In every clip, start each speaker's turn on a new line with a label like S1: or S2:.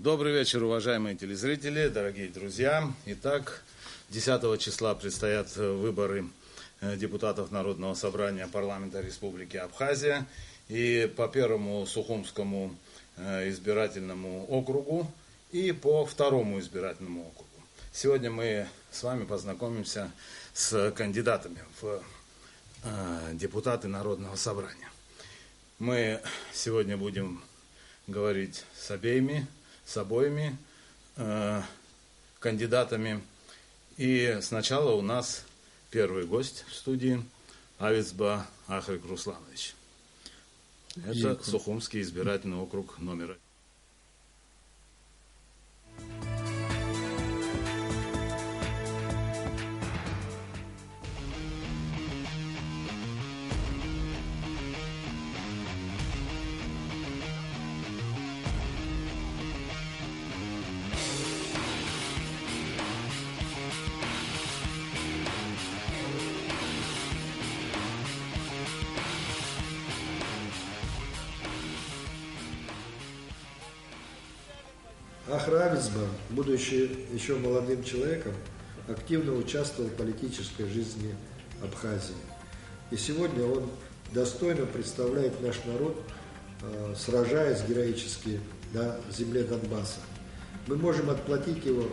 S1: Добрый вечер, уважаемые телезрители, дорогие друзья. Итак, 10 числа предстоят выборы депутатов Народного собрания парламента Республики Абхазия. И по первому Сухумскому избирательному округу, и по второму избирательному округу. Сегодня мы с вами познакомимся с кандидатами в депутаты Народного собрания. Мы сегодня будем говорить с обоими кандидатами. И сначала у нас первый гость в студии Авицба Ахрик Русланович. Это Сухумский избирательный округ номер 1.
S2: Ахра Авицба, будучи еще молодым человеком, активно участвовал в политической жизни Абхазии. И сегодня он достойно представляет наш народ, сражаясь героически на земле Донбасса. Мы можем отплатить его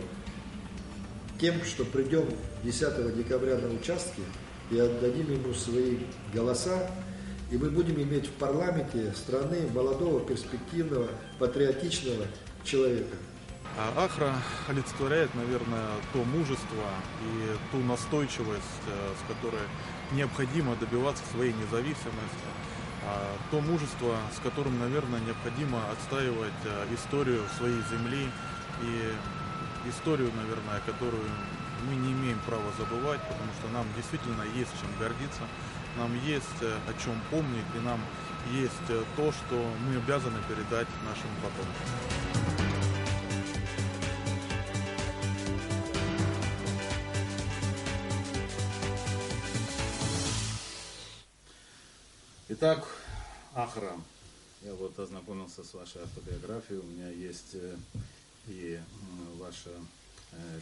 S2: тем, что придем 10 декабря на участки и отдадим ему свои голоса, и мы будем иметь в парламенте страны молодого, перспективного, патриотичного человека.
S3: Ахра олицетворяет, наверное, то мужество и ту настойчивость, с которой необходимо добиваться своей независимости, то мужество, с которым, наверное, необходимо отстаивать историю своей земли и историю, наверное, которую мы не имеем права забывать, потому что нам действительно есть чем гордиться, нам есть о чем помнить, и нам есть то, что мы обязаны передать нашим потомкам.
S1: Итак, Ахра, я вот ознакомился с вашей автобиографией, у меня есть и ваш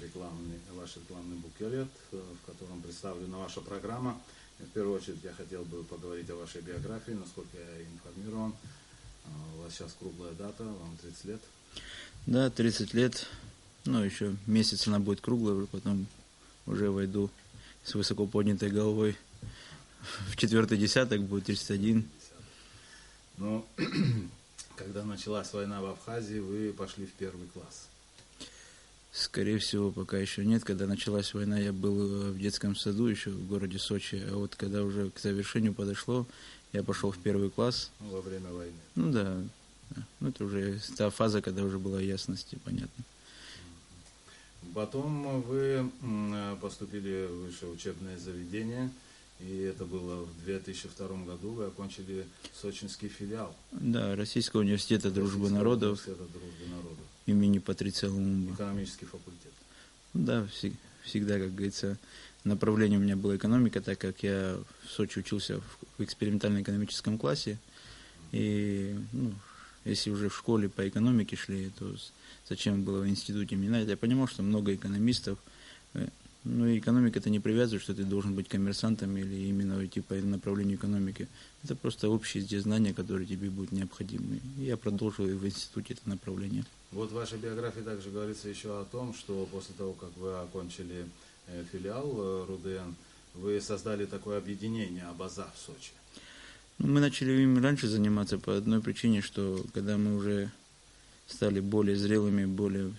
S1: рекламный буклет, в котором представлена ваша программа. В первую очередь я хотел бы поговорить о вашей биографии, насколько я информирован. У вас сейчас круглая дата, вам 30 лет.
S4: Да, 30 лет, еще месяц она будет круглая, потом уже войду с высоко поднятой головой. В 4-й десяток будет 31.
S1: Но когда началась война в Абхазии, вы пошли в 1 класс.
S4: Скорее всего, пока еще нет. Когда началась война, я был в детском саду еще в городе Сочи. А вот когда уже к завершению подошло, я пошел в 1 класс.
S1: Во время войны.
S4: Да. Это уже та фаза, когда уже была ясность и понятно.
S1: Потом вы поступили в высшее учебное заведение. И это было в 2002 году, вы окончили сочинский филиал.
S4: Да, Российского университета Дружбы народов имени Патриция Лумумбы.
S1: Экономический факультет.
S4: Да, всегда, как говорится, направление у меня было экономика, так как я в Сочи учился в экспериментально-экономическом классе. И если уже в школе по экономике шли, то зачем было в институте менять? Я понимал, что много экономистов. И экономика это не привязывает, что ты должен быть коммерсантом или именно идти по направлению экономики. Это просто общие здесь знания, которые тебе будут необходимы. И я продолжил и в институте это направление.
S1: Вот в вашей биографии также говорится еще о том, что после того, как вы окончили филиал РУДН, вы создали такое объединение Абаза в Сочи.
S4: Мы начали им раньше заниматься по одной причине, что когда мы уже стали более зрелыми, более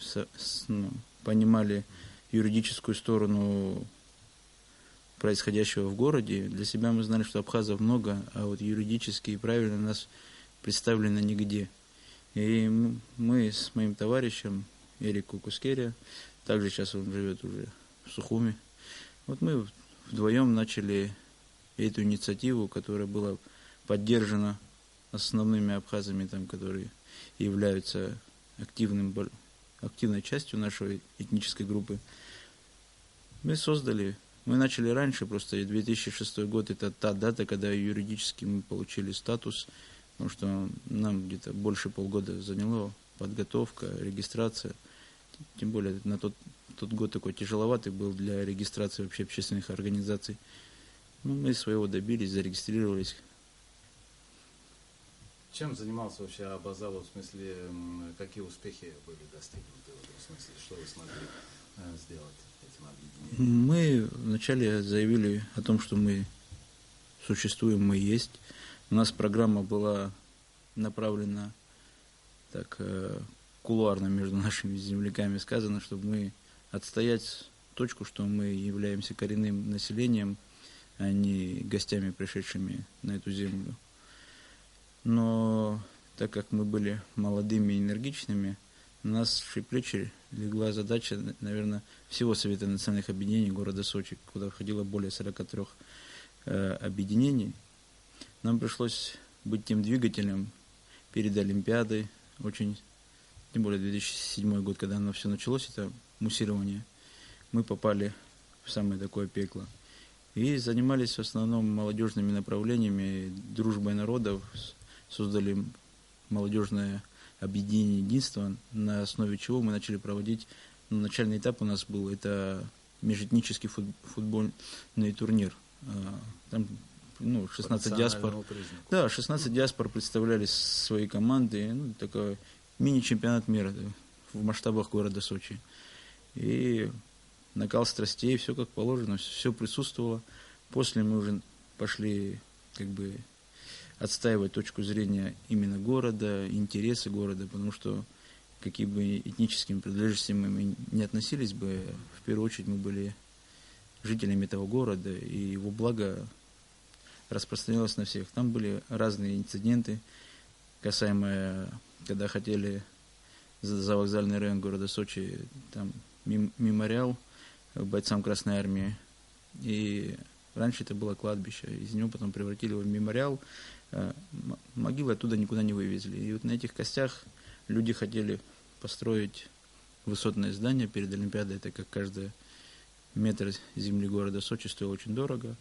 S4: понимали юридическую сторону происходящего в городе, для себя мы знали, что абхазов много, а вот юридически и правильно нас представлено нигде. И мы с моим товарищем Эрику Кускерия, также сейчас он живет уже в Сухуми, вот мы вдвоем начали эту инициативу, которая была поддержана основными абхазами, которые являются активной частью нашей этнической группы. Мы начали раньше, просто 2006 год это та дата, когда юридически мы получили статус, потому что нам где-то больше полгода заняло подготовка, регистрация. Тем более на тот год такой тяжеловатый был для регистрации вообще общественных организаций. Ну, мы своего добились, зарегистрировались.
S1: Чем занимался вообще Абазалов, в смысле, какие успехи были достигнуты в этом смысле? Что вы смогли сделать этим объединением?
S4: Мы вначале заявили о том, что мы существуем, мы есть. У нас программа была направлена так кулуарно между нашими земляками сказано, чтобы мы отстоять точку, что мы являемся коренным населением, а не гостями, пришедшими на эту землю. Но так как мы были молодыми и энергичными, на наши плечи легла задача, наверное, всего Совета национальных объединений города Сочи, куда входило более 43 объединений. Нам пришлось быть тем двигателем перед Олимпиадой, тем более 2007 год, когда оно все началось, это муссирование, мы попали в самое такое пекло. И занимались в основном молодежными направлениями, дружбой народов, создали молодежное объединение единства, на основе чего мы начали проводить, начальный этап у нас был, это межэтнический футбольный турнир. Там 16 диаспор. Да, 16 диаспор представляли свои команды, такой мини-чемпионат мира в масштабах города Сочи. И накал страстей, все как положено, все присутствовало. После мы уже пошли отстаивать точку зрения именно города, интересы города, потому что какие бы этническими принадлежностями мы не относились бы, в первую очередь мы были жителями этого города, и его благо распространялось на всех. Там были разные инциденты, касаемые, когда хотели за вокзальный район города Сочи, там мемориал бойцам Красной Армии, и раньше это было кладбище, из него потом превратили его в мемориал, могилы оттуда никуда не вывезли. И вот на этих костях люди хотели построить высотное здание перед Олимпиадой, так как каждый метр земли города Сочи стоил очень дорого.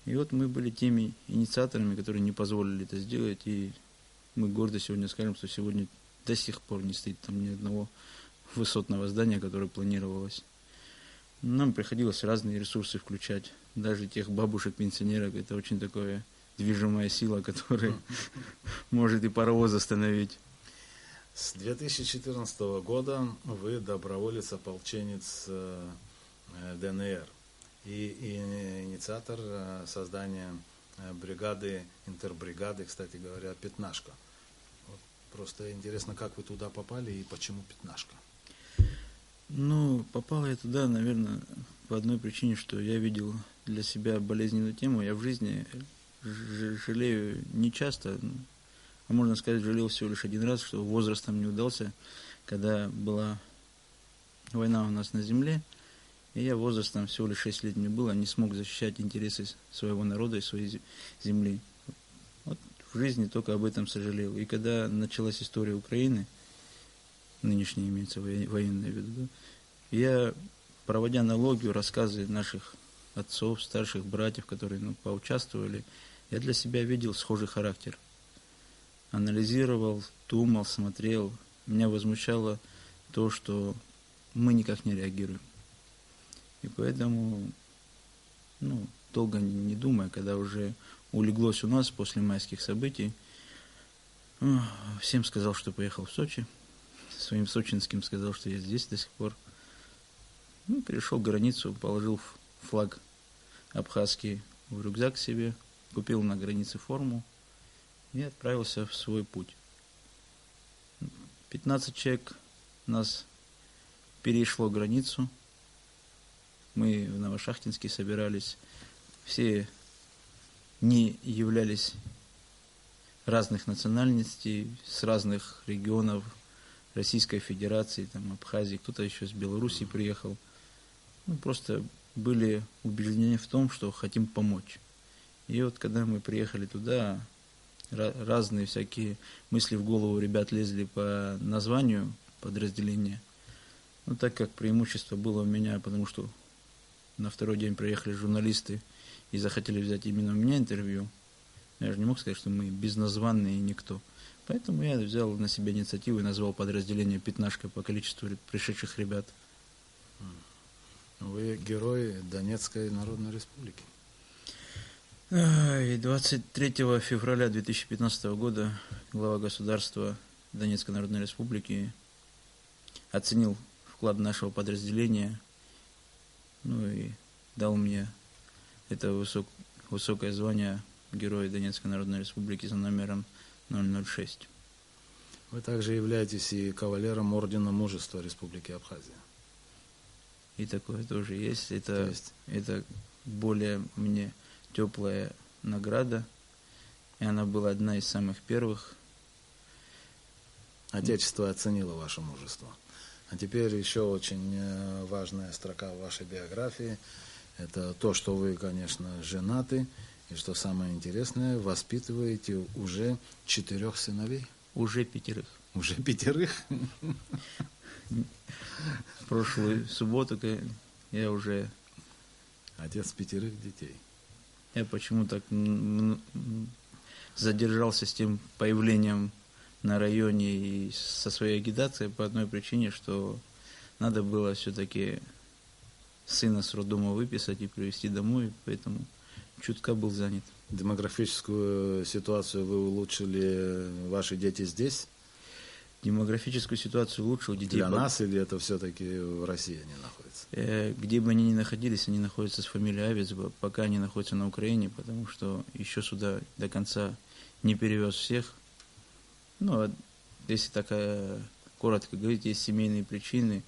S4: И вот мы были теми инициаторами, которые не позволили это сделать, и мы гордо сегодня скажем, что сегодня до сих пор не стоит там ни одного высотного здания, которое планировалось. Нам приходилось разные ресурсы включать, даже тех бабушек-пенсионерок, это очень такое движимая сила, которая может и паровоз остановить.
S1: С 2014 года вы доброволец-ополченец ДНР и инициатор создания бригады, интербригады, кстати говоря, «Пятнашка». Вот просто интересно, как вы туда попали и почему «Пятнашка»?
S4: Попал я туда, наверное, по одной причине, что я видел для себя болезненную тему. Я в жизни жалею не часто, а можно сказать, жалел всего лишь один раз, что возрастом не удался, когда была война у нас на земле, и я возрастом всего лишь 6 лет мне было, не смог защищать интересы своего народа и своей земли. Вот в жизни только об этом сожалел. И когда началась история Украины, нынешняя имеется военная в виду, да, я, проводя аналогию, рассказы наших отцов, старших братьев, которые поучаствовали, я для себя видел схожий характер. Анализировал, думал, смотрел. Меня возмущало то, что мы никак не реагируем. И поэтому, долго не думая, когда уже улеглось у нас после майских событий, всем сказал, что поехал в Сочи. Своим сочинским сказал, что я здесь до сих пор. Перешел границу, положил флаг абхазский в рюкзак себе, купил на границе форму и отправился в свой путь. 15 человек нас перешло границу. Мы в Новошахтинске собирались. Все не являлись разных национальностей, с разных регионов Российской Федерации, Абхазии, кто-то еще с Белоруссии приехал. Просто были убеждены в том, что хотим помочь. И вот когда мы приехали туда, разные всякие мысли в голову ребят лезли по названию подразделения. Так как преимущество было у меня, потому что на второй день приехали журналисты и захотели взять именно у меня интервью, Я же не мог сказать, что мы безназванные никто. Поэтому я взял на себя инициативу и назвал подразделение «Пятнашка» по количеству пришедших ребят.
S1: Вы герой Донецкой Народной Республики.
S4: И 23 февраля 2015 года глава государства Донецкой Народной Республики оценил вклад нашего подразделения, ну и дал мне это высокое звание Героя Донецкой Народной Республики за номером 006.
S1: Вы также являетесь и кавалером Ордена Мужества Республики Абхазия.
S4: И такое тоже есть. Это более мне теплая награда, и она была одна из самых первых.
S1: Отечество оценило ваше мужество. А теперь еще очень важная строка в вашей биографии. Это то, что вы, конечно, женаты, и что самое интересное, воспитываете уже 4 сыновей.
S4: Уже 5.
S1: Уже 5?
S4: В прошлую субботу я уже...
S1: Отец 5 детей.
S4: Я почему так задержался с тем появлением на районе и со своей агитацией по одной причине, что надо было все-таки сына с роддома выписать и привезти домой, поэтому чутка был занят.
S1: Демографическую ситуацию вы улучшили, ваши дети здесь?
S4: Демографическую ситуацию лучше у детей.
S1: Для нас или это все-таки в России они находятся?
S4: Где бы они ни находились, они находятся с фамилией Авицба, пока они находятся на Украине, потому что еще сюда до конца не перевез всех. Ну, если так коротко говорить, есть семейные причины,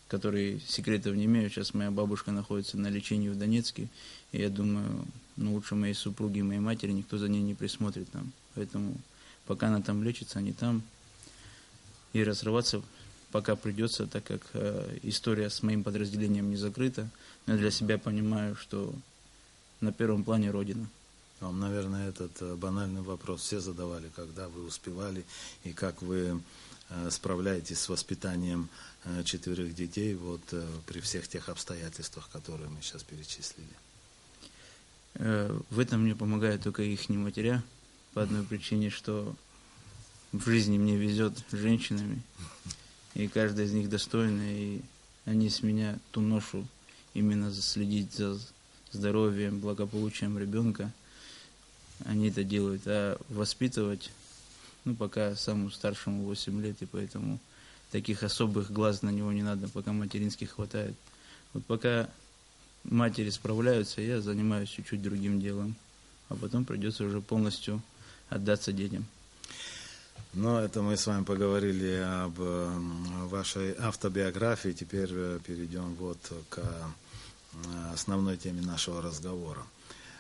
S4: которые секретов не имеют. Сейчас моя бабушка находится на лечении в Донецке, и я думаю, лучше моей супруги и моей матери никто за ней не присмотрит там. Поэтому пока она там лечится, они там. И разрываться пока придется, так как история с моим подразделением не закрыта. Но я для себя понимаю, что на первом плане Родина.
S1: Вам, наверное, этот банальный вопрос все задавали, когда вы успевали и как вы справляетесь с воспитанием 4 детей вот при всех тех обстоятельствах, которые мы сейчас перечислили.
S4: В этом мне помогают только их матеря, по одной причине, что в жизни мне везет с женщинами, и каждая из них достойна, и они с меня ту ношу именно следить за здоровьем, благополучием ребенка. Они это делают, а воспитывать, пока самому старшему 8 лет, и поэтому таких особых глаз на него не надо, пока материнских хватает. Вот пока матери справляются, я занимаюсь чуть-чуть другим делом, а потом придется уже полностью отдаться детям.
S1: Но это мы с вами поговорили об вашей автобиографии. Теперь перейдем вот к основной теме нашего разговора.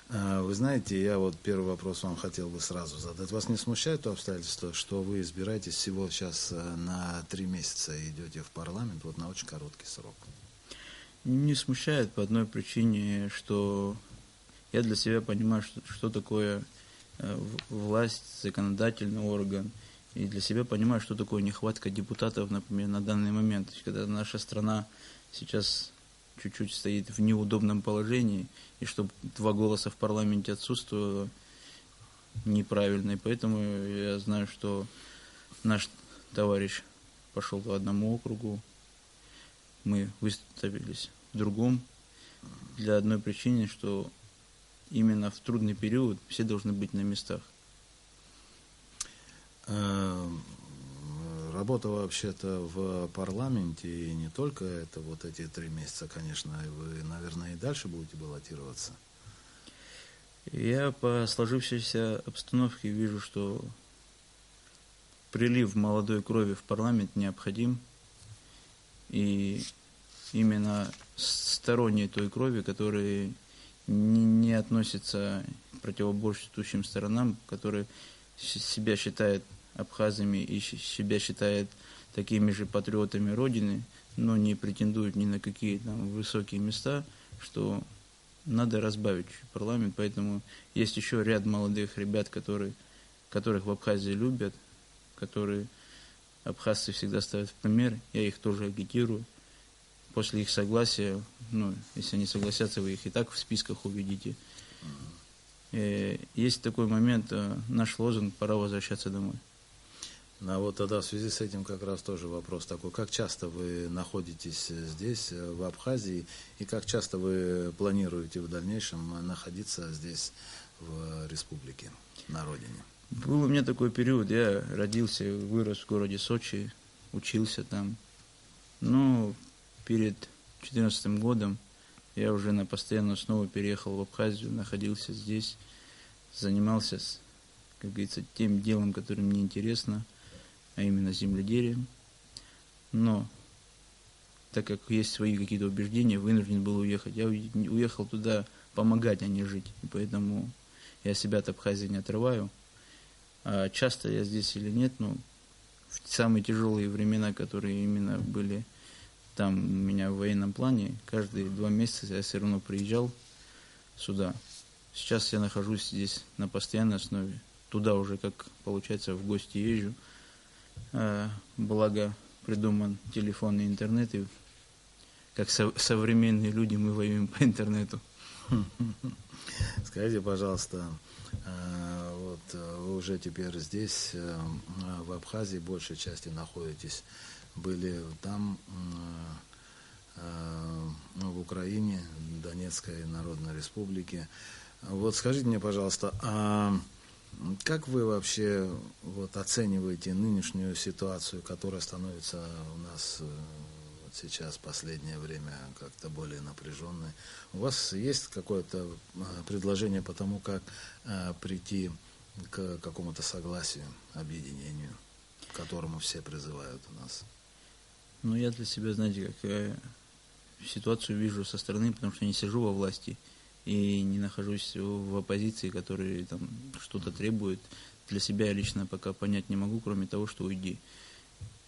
S1: Вы знаете, я вот первый вопрос вам хотел бы сразу задать. Вас не смущает то обстоятельство, что вы избираетесь всего сейчас на 3 месяца и идете в парламент, вот на очень короткий срок?
S4: Не смущает по одной причине, что я для себя понимаю, что такое власть, законодательный орган, и для себя понимаю, что такое нехватка депутатов, например, на данный момент, когда наша страна сейчас чуть-чуть стоит в неудобном положении, и чтобы 2 голоса в парламенте отсутствовало, неправильно. И поэтому я знаю, что наш товарищ пошел по одному округу, мы выставились в другом, для одной причины, что именно в трудный период все должны быть на местах.
S1: Работа вообще-то в парламенте, и не только это, вот эти 3 месяца, конечно, вы, наверное, и дальше будете баллотироваться.
S4: Я по сложившейся обстановке вижу, что прилив молодой крови в парламент необходим, и именно сторонней той крови, которые не относятся к противоборствующим сторонам, которые себя считают абхазами и себя считают такими же патриотами Родины, но не претендуют ни на какие там высокие места, что надо разбавить парламент. Поэтому есть еще ряд молодых ребят, которых в Абхазии любят, которые абхазцы всегда ставят в пример. Я их тоже агитирую. После их согласия, если они согласятся, вы их и так в списках увидите. Есть такой момент, наш лозунг «Пора возвращаться домой».
S1: А вот тогда в связи с этим как раз тоже вопрос такой. Как часто вы находитесь здесь, в Абхазии, и как часто вы планируете в дальнейшем находиться здесь, в республике, на родине?
S4: Был у меня такой период, я родился, вырос в городе Сочи, учился там. Но перед 2014 годом я уже на постоянную основу переехал в Абхазию, находился здесь, занимался, как говорится, тем делом, которое мне интересно, а именно земледелием. Но, так как есть свои какие-то убеждения, вынужден был уехать. Я уехал туда помогать, а не жить. И поэтому я себя от Абхазии не отрываю. А часто я здесь или нет, в самые тяжелые времена, которые именно были там у меня в военном плане, каждые 2 месяца я все равно приезжал сюда. Сейчас я нахожусь здесь на постоянной основе. Туда уже, как получается, в гости езжу. Благо придуман телефон и интернет, и как современные люди мы воюем по интернету.
S1: Скажите, пожалуйста, вот вы уже теперь здесь, в Абхазии, большей части находитесь, были там, в Украине, Донецкой Народной Республике. Вот скажите мне, пожалуйста, а как вы вообще вот оцениваете нынешнюю ситуацию, которая становится у нас вот сейчас, в последнее время, как-то более напряженной? У вас есть какое-то предложение по тому, как прийти к какому-то согласию, объединению, к которому все призывают у нас?
S4: Я для себя, знаете, как ситуацию вижу со стороны, потому что не сижу во власти и не нахожусь в оппозиции, которые там что-то требуют. Для себя я лично пока понять не могу, кроме того, что уйди.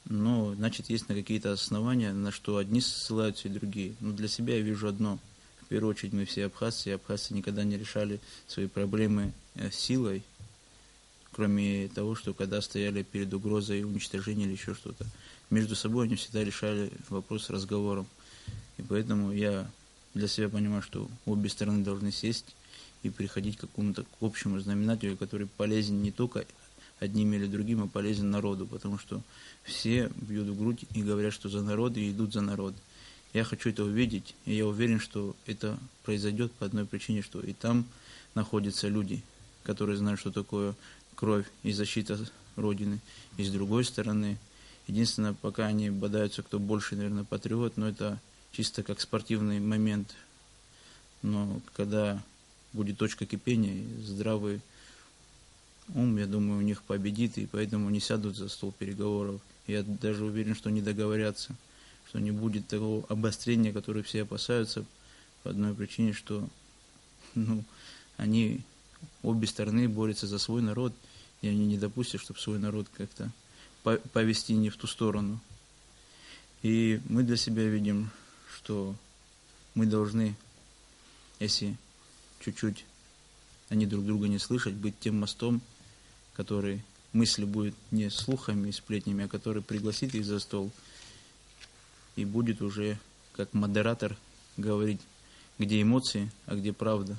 S4: Но, значит, есть на какие-то основания, на что одни ссылаются и другие. Но для себя я вижу одно. В первую очередь мы все абхазцы, и абхазцы никогда не решали свои проблемы силой, кроме того, что когда стояли перед угрозой уничтожения или еще что-то. Между собой они всегда решали вопрос разговором. И поэтому я для себя понимаю, что обе стороны должны сесть и приходить к какому-то общему знаменателю, который полезен не только одним или другим, а полезен народу, потому что все бьют в грудь и говорят, что за народ, и идут за народ. Я хочу это увидеть, и я уверен, что это произойдет по одной причине, что и там находятся люди, которые знают, что такое кровь и защита Родины. И с другой стороны, единственное, пока они бодаются, кто больше, наверное, патриот, но это чисто как спортивный момент. Но когда будет точка кипения, здравый ум, я думаю, у них победит, и поэтому не сядут за стол переговоров. Я даже уверен, что не договорятся, что не будет того обострения, которое все опасаются, по одной причине, что они, обе стороны борются за свой народ, и они не допустят, чтобы свой народ как-то повести не в ту сторону. И мы для себя видим, что мы должны, если чуть-чуть они друг друга не слышат, быть тем мостом, который мысли будет не слухами и сплетнями, а который пригласит их за стол и будет уже как модератор говорить, где эмоции, а где правда.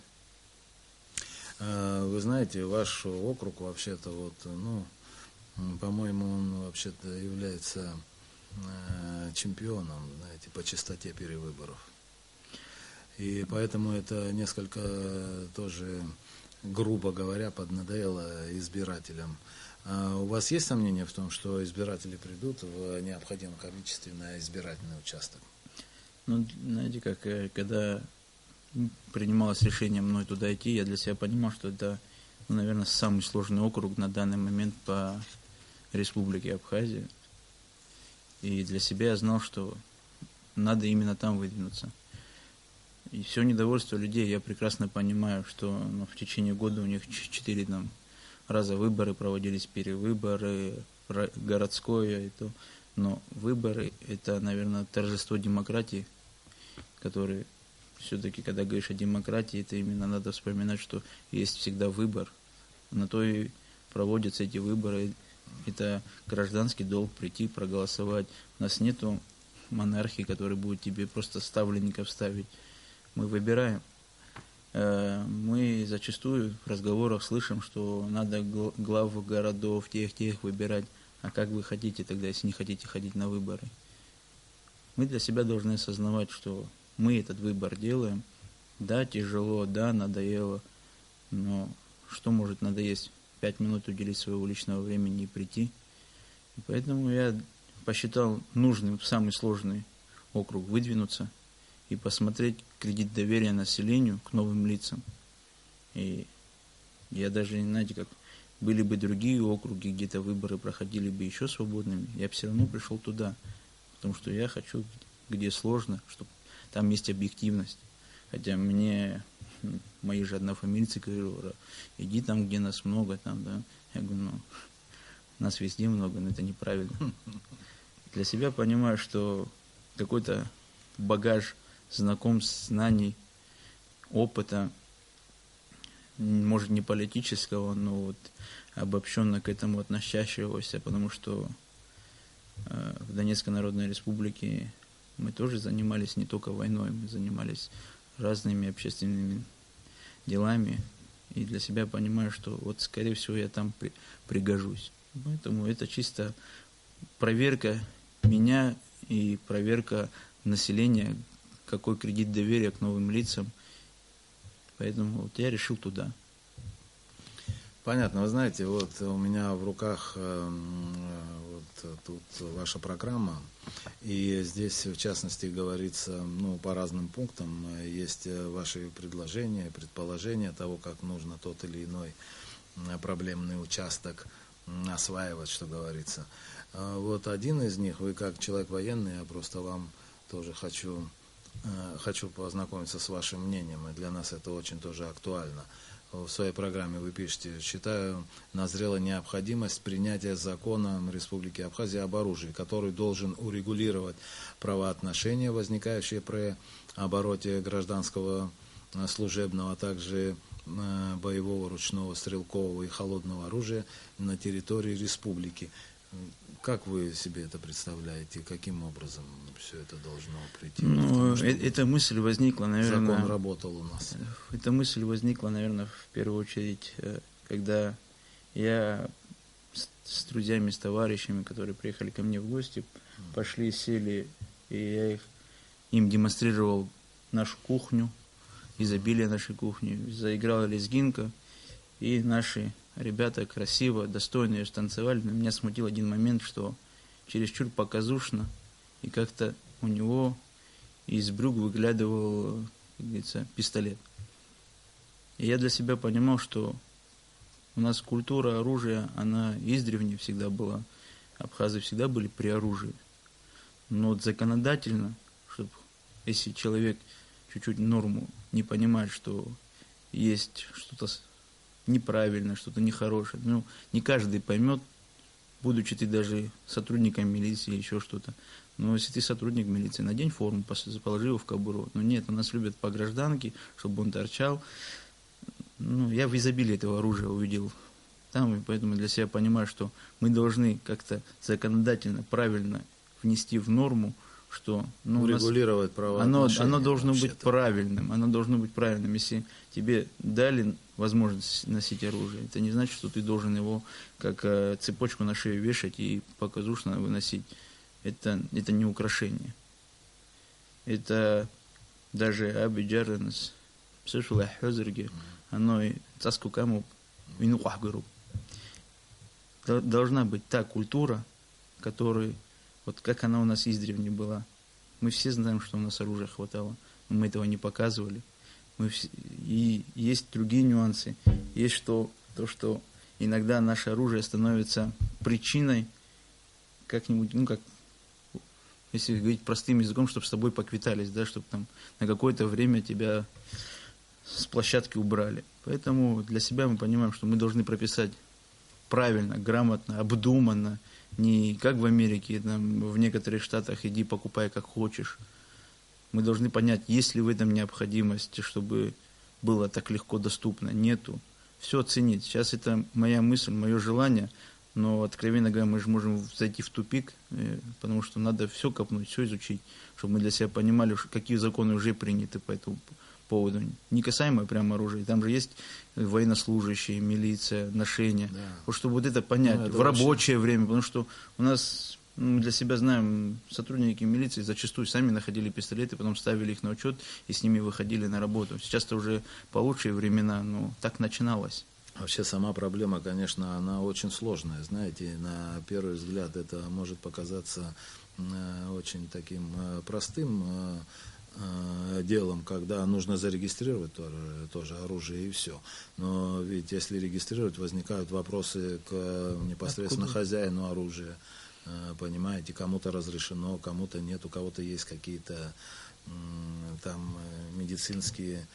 S1: Вы знаете, ваш округ вообще-то по-моему, он вообще-то является чемпионом, знаете, по частоте перевыборов. И поэтому это несколько тоже, грубо говоря, поднадоело избирателям. А у вас есть сомнения в том, что избиратели придут в необходимом количестве на избирательный участок?
S4: Знаете, как когда принималось решение мной туда идти, я для себя понимал, что это, наверное, самый сложный округ на данный момент по республике Абхазия. И для себя я знал, что надо именно там выдвинуться. И все недовольство людей я прекрасно понимаю, что в течение года у них 4 раза выборы проводились, перевыборы, городское и то. Но выборы – это, наверное, торжество демократии, которое все-таки, когда говоришь о демократии, это именно надо вспоминать, что есть всегда выбор. На то и проводятся эти выборы. Это гражданский долг прийти, проголосовать. У нас нету монархии, которая будет тебе просто ставленников ставить. Мы выбираем. мы зачастую в разговорах слышим, что надо глав городов, тех выбирать. А как вы хотите тогда, если не хотите ходить на выборы? Мы для себя должны осознавать, что мы этот выбор делаем. Да, тяжело, да, надоело, но что может надоесть? 5 минут уделить своего личного времени и прийти. И поэтому я посчитал нужным в самый сложный округ выдвинуться и посмотреть кредит доверия населению к новым лицам. И я даже, знаете, как были бы другие округи, где-то выборы проходили бы еще свободными, я бы все равно пришел туда, потому что я хочу, где сложно, чтобы там есть объективность. Хотя мне мои же однофамильцы говорили, иди там, где нас много, там, да. Я говорю, ну, нас везде много, но это неправильно. Для себя понимаю, что какой-то багаж знакомств, знаний, опыта, может, не политического, но вот обобщенно к этому относящегося, потому что в Донецкой Народной Республике мы тоже занимались не только войной, мы занимались разными общественными делами, и для себя понимаю, что вот, скорее всего, я там пригожусь. Поэтому это чисто проверка меня и проверка населения, какой кредит доверия к новым лицам. Поэтому вот я решил туда.
S1: Понятно. Вы знаете, вот у меня в руках вот тут ваша программа, и здесь, в частности, говорится, ну, по разным пунктам, есть ваши предложения, предположения того, как нужно тот или иной проблемный участок осваивать, что говорится. Вот один из них, вы как человек военный, я просто вам тоже хочу познакомиться с вашим мнением, и для нас это очень тоже актуально. В своей программе вы пишете: считаю, назрела необходимость принятия закона Республики Абхазия об оружии, который должен урегулировать правоотношения, возникающие при обороте гражданского, служебного, а также боевого, ручного, стрелкового и холодного оружия на территории республики. Как вы себе это представляете? Каким образом все это должно прийти?
S4: Ну, эта мысль возникла, наверное...
S1: Закон работал у нас.
S4: Эта мысль возникла, наверное, в первую очередь, когда я с друзьями, с товарищами, которые приехали ко мне в гости, пошли, сели, и я им демонстрировал нашу кухню, изобилие нашей кухни. Заиграла лезгинка, и наши ребята красиво, достойно ее станцевали. Но меня смутил один момент, что чересчур показушно, и как-то у него из брюк выглядывал, как говорится, пистолет. И я для себя понимал, что у нас культура оружия, она издревле всегда была. Абхазы всегда были при оружии. Но вот законодательно, чтобы, если человек чуть-чуть норму не понимает, что есть что-то неправильно, что-то нехорошее. Ну, не каждый поймет, будучи ты даже сотрудником милиции, еще что-то. Но если ты сотрудник милиции, надень форму, положи его в кобуру. Но нет, у нас любят по гражданке, чтобы он торчал. Ну, я в изобилии этого оружия увидел там, и поэтому для себя понимаю, что мы должны как-то законодательно, правильно внести в норму, что
S1: урегулировать правоотношения.
S4: Оно должно быть правильным. Оно должно быть правильным. Если тебе дали возможность носить оружие, это не значит, что ты должен его как цепочку на шею вешать и показушно выносить. Это не украшение. Это даже абиджаренс, оно и цаскукаму винухахгару. Должна быть та культура, которая, вот как она у нас издревле была. Мы все знаем, что у нас оружия хватало, но мы этого не показывали. И есть другие нюансы. Есть то, что иногда наше оружие становится причиной как-нибудь, ну как, если говорить простым языком, чтобы с тобой поквитались, да, чтобы там на какое-то время тебя с площадки убрали. Поэтому для себя мы понимаем, что мы должны прописать правильно, грамотно, обдуманно, не как в Америке, там, в некоторых штатах иди покупай как хочешь. Мы должны понять, есть ли в этом необходимость, чтобы было так легко доступно. Нету. Все оценить. Сейчас это моя мысль, мое желание, но, откровенно говоря, мы же можем зайти в тупик, потому что надо все копнуть, все изучить, чтобы мы для себя понимали, какие законы уже приняты по поводу, не касаемо прямо оружия. Там же есть военнослужащие, милиция, ношение. Да. Вот чтобы вот это понять, это в рабочее время, потому что у нас, мы для себя знаем, сотрудники милиции зачастую сами находили пистолеты, потом ставили их на учет и с ними выходили на работу. Сейчас-то уже получше времена, но так начиналось.
S1: Вообще сама проблема, конечно, она очень сложная. Знаете, на первый взгляд это может показаться очень таким простым делом, когда нужно зарегистрировать тоже оружие и все. Но ведь если регистрировать, возникают вопросы к непосредственно хозяину оружия. Понимаете, кому-то разрешено, кому-то нет, у кого-то есть какие-то там медицинские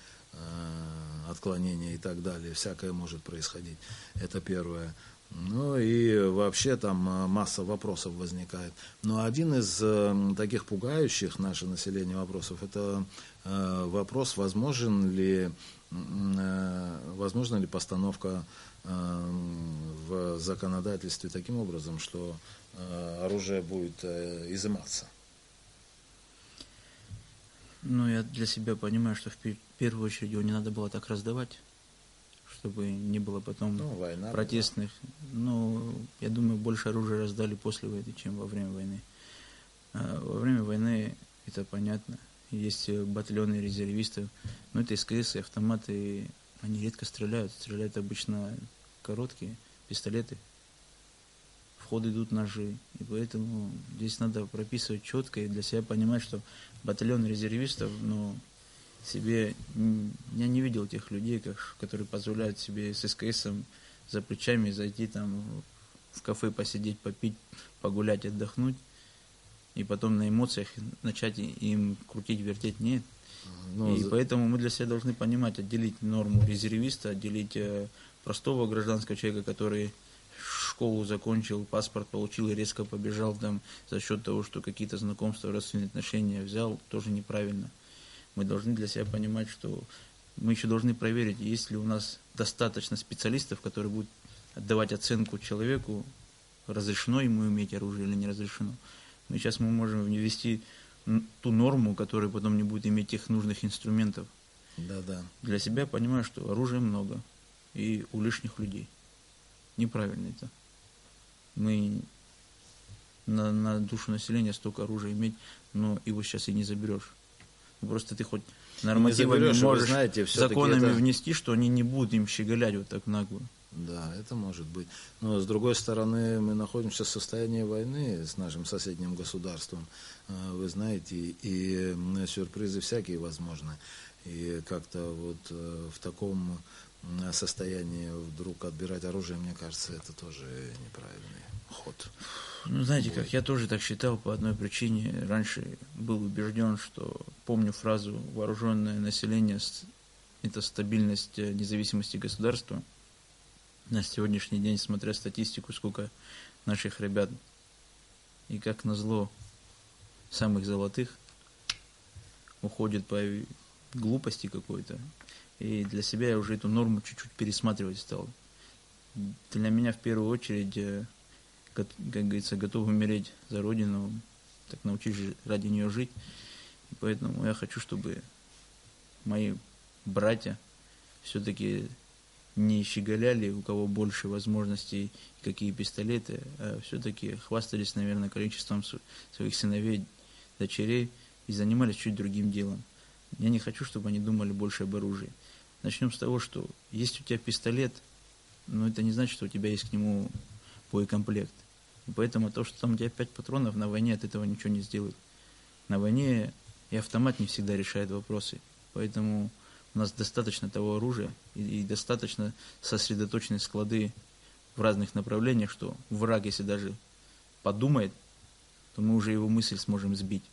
S1: отклонения и так далее. Всякое может происходить. Это первое. Ну и вообще там масса вопросов возникает. Но один из таких пугающих наше население вопросов, это вопрос, возможна ли постановка в законодательстве таким образом, что оружие будет изыматься.
S4: Ну, я для себя понимаю, что в первую очередь его не надо было так раздавать, чтобы не было потом протестных. Ну, я думаю, больше оружия раздали после войны, чем во время войны. Во время войны, это понятно, есть батальоны резервистов, но это СКС и автоматы, они редко стреляют. Стреляют обычно короткие пистолеты. В ход идут ножи. И поэтому здесь надо прописывать четко и для себя понимать, что батальон резервистов, ну, себе, я не видел тех людей, которые позволяют себе с СКСом за плечами зайти там в кафе, посидеть, попить, погулять, отдохнуть, и потом на эмоциях начать им крутить, вертеть. Нет. И поэтому мы для себя должны понимать, отделить норму резервиста, отделить простого гражданского человека, который школу закончил, паспорт получил и резко побежал там за счет того, что какие-то знакомства, родственные отношения взял, тоже неправильно. Мы должны для себя понимать, что мы еще должны проверить, есть ли у нас достаточно специалистов, которые будут отдавать оценку человеку, разрешено ему иметь оружие или не разрешено. Но сейчас мы можем ввести ту норму, которая потом не будет иметь тех нужных инструментов.
S1: Да.
S4: Для себя понимаю, что оружия много и у лишних людей. Неправильно это. Мы на душу населения столько оружия иметь, но его сейчас и не заберешь. Просто ты хоть нормативами можешь, знаете, законами внести, что они не будут им щеголять вот так нагло.
S1: Да, это может быть. Но с другой стороны, мы находимся в состоянии войны с нашим соседним государством. Вы знаете, и сюрпризы всякие возможны. И как-то вот в таком состоянии вдруг отбирать оружие, мне кажется, это тоже неправильный ход.
S4: Ну, знаете, как я тоже так считал по одной причине. Раньше был убежден, что, помню фразу «вооруженное население – это стабильность независимости государства». На сегодняшний день, смотря статистику, сколько наших ребят, и как назло самых золотых, уходит по глупости какой-то. И для себя я уже эту норму чуть-чуть пересматривать стал. Для меня в первую очередь, как говорится, готов умереть за Родину, так научись ради нее жить. И поэтому я хочу, чтобы мои братья все-таки не щеголяли, у кого больше возможностей, какие пистолеты, а все-таки хвастались, наверное, количеством своих сыновей, дочерей и занимались чуть другим делом. Я не хочу, чтобы они думали больше об оружии. Начнем с того, что есть у тебя пистолет, но это не значит, что у тебя есть к нему боекомплект. И поэтому то, что там у тебя 5 патронов, на войне от этого ничего не сделает. На войне и автомат не всегда решает вопросы. Поэтому у нас достаточно того оружия и достаточно сосредоточены склады в разных направлениях, что враг, если даже подумает, то мы уже его мысль сможем сбить.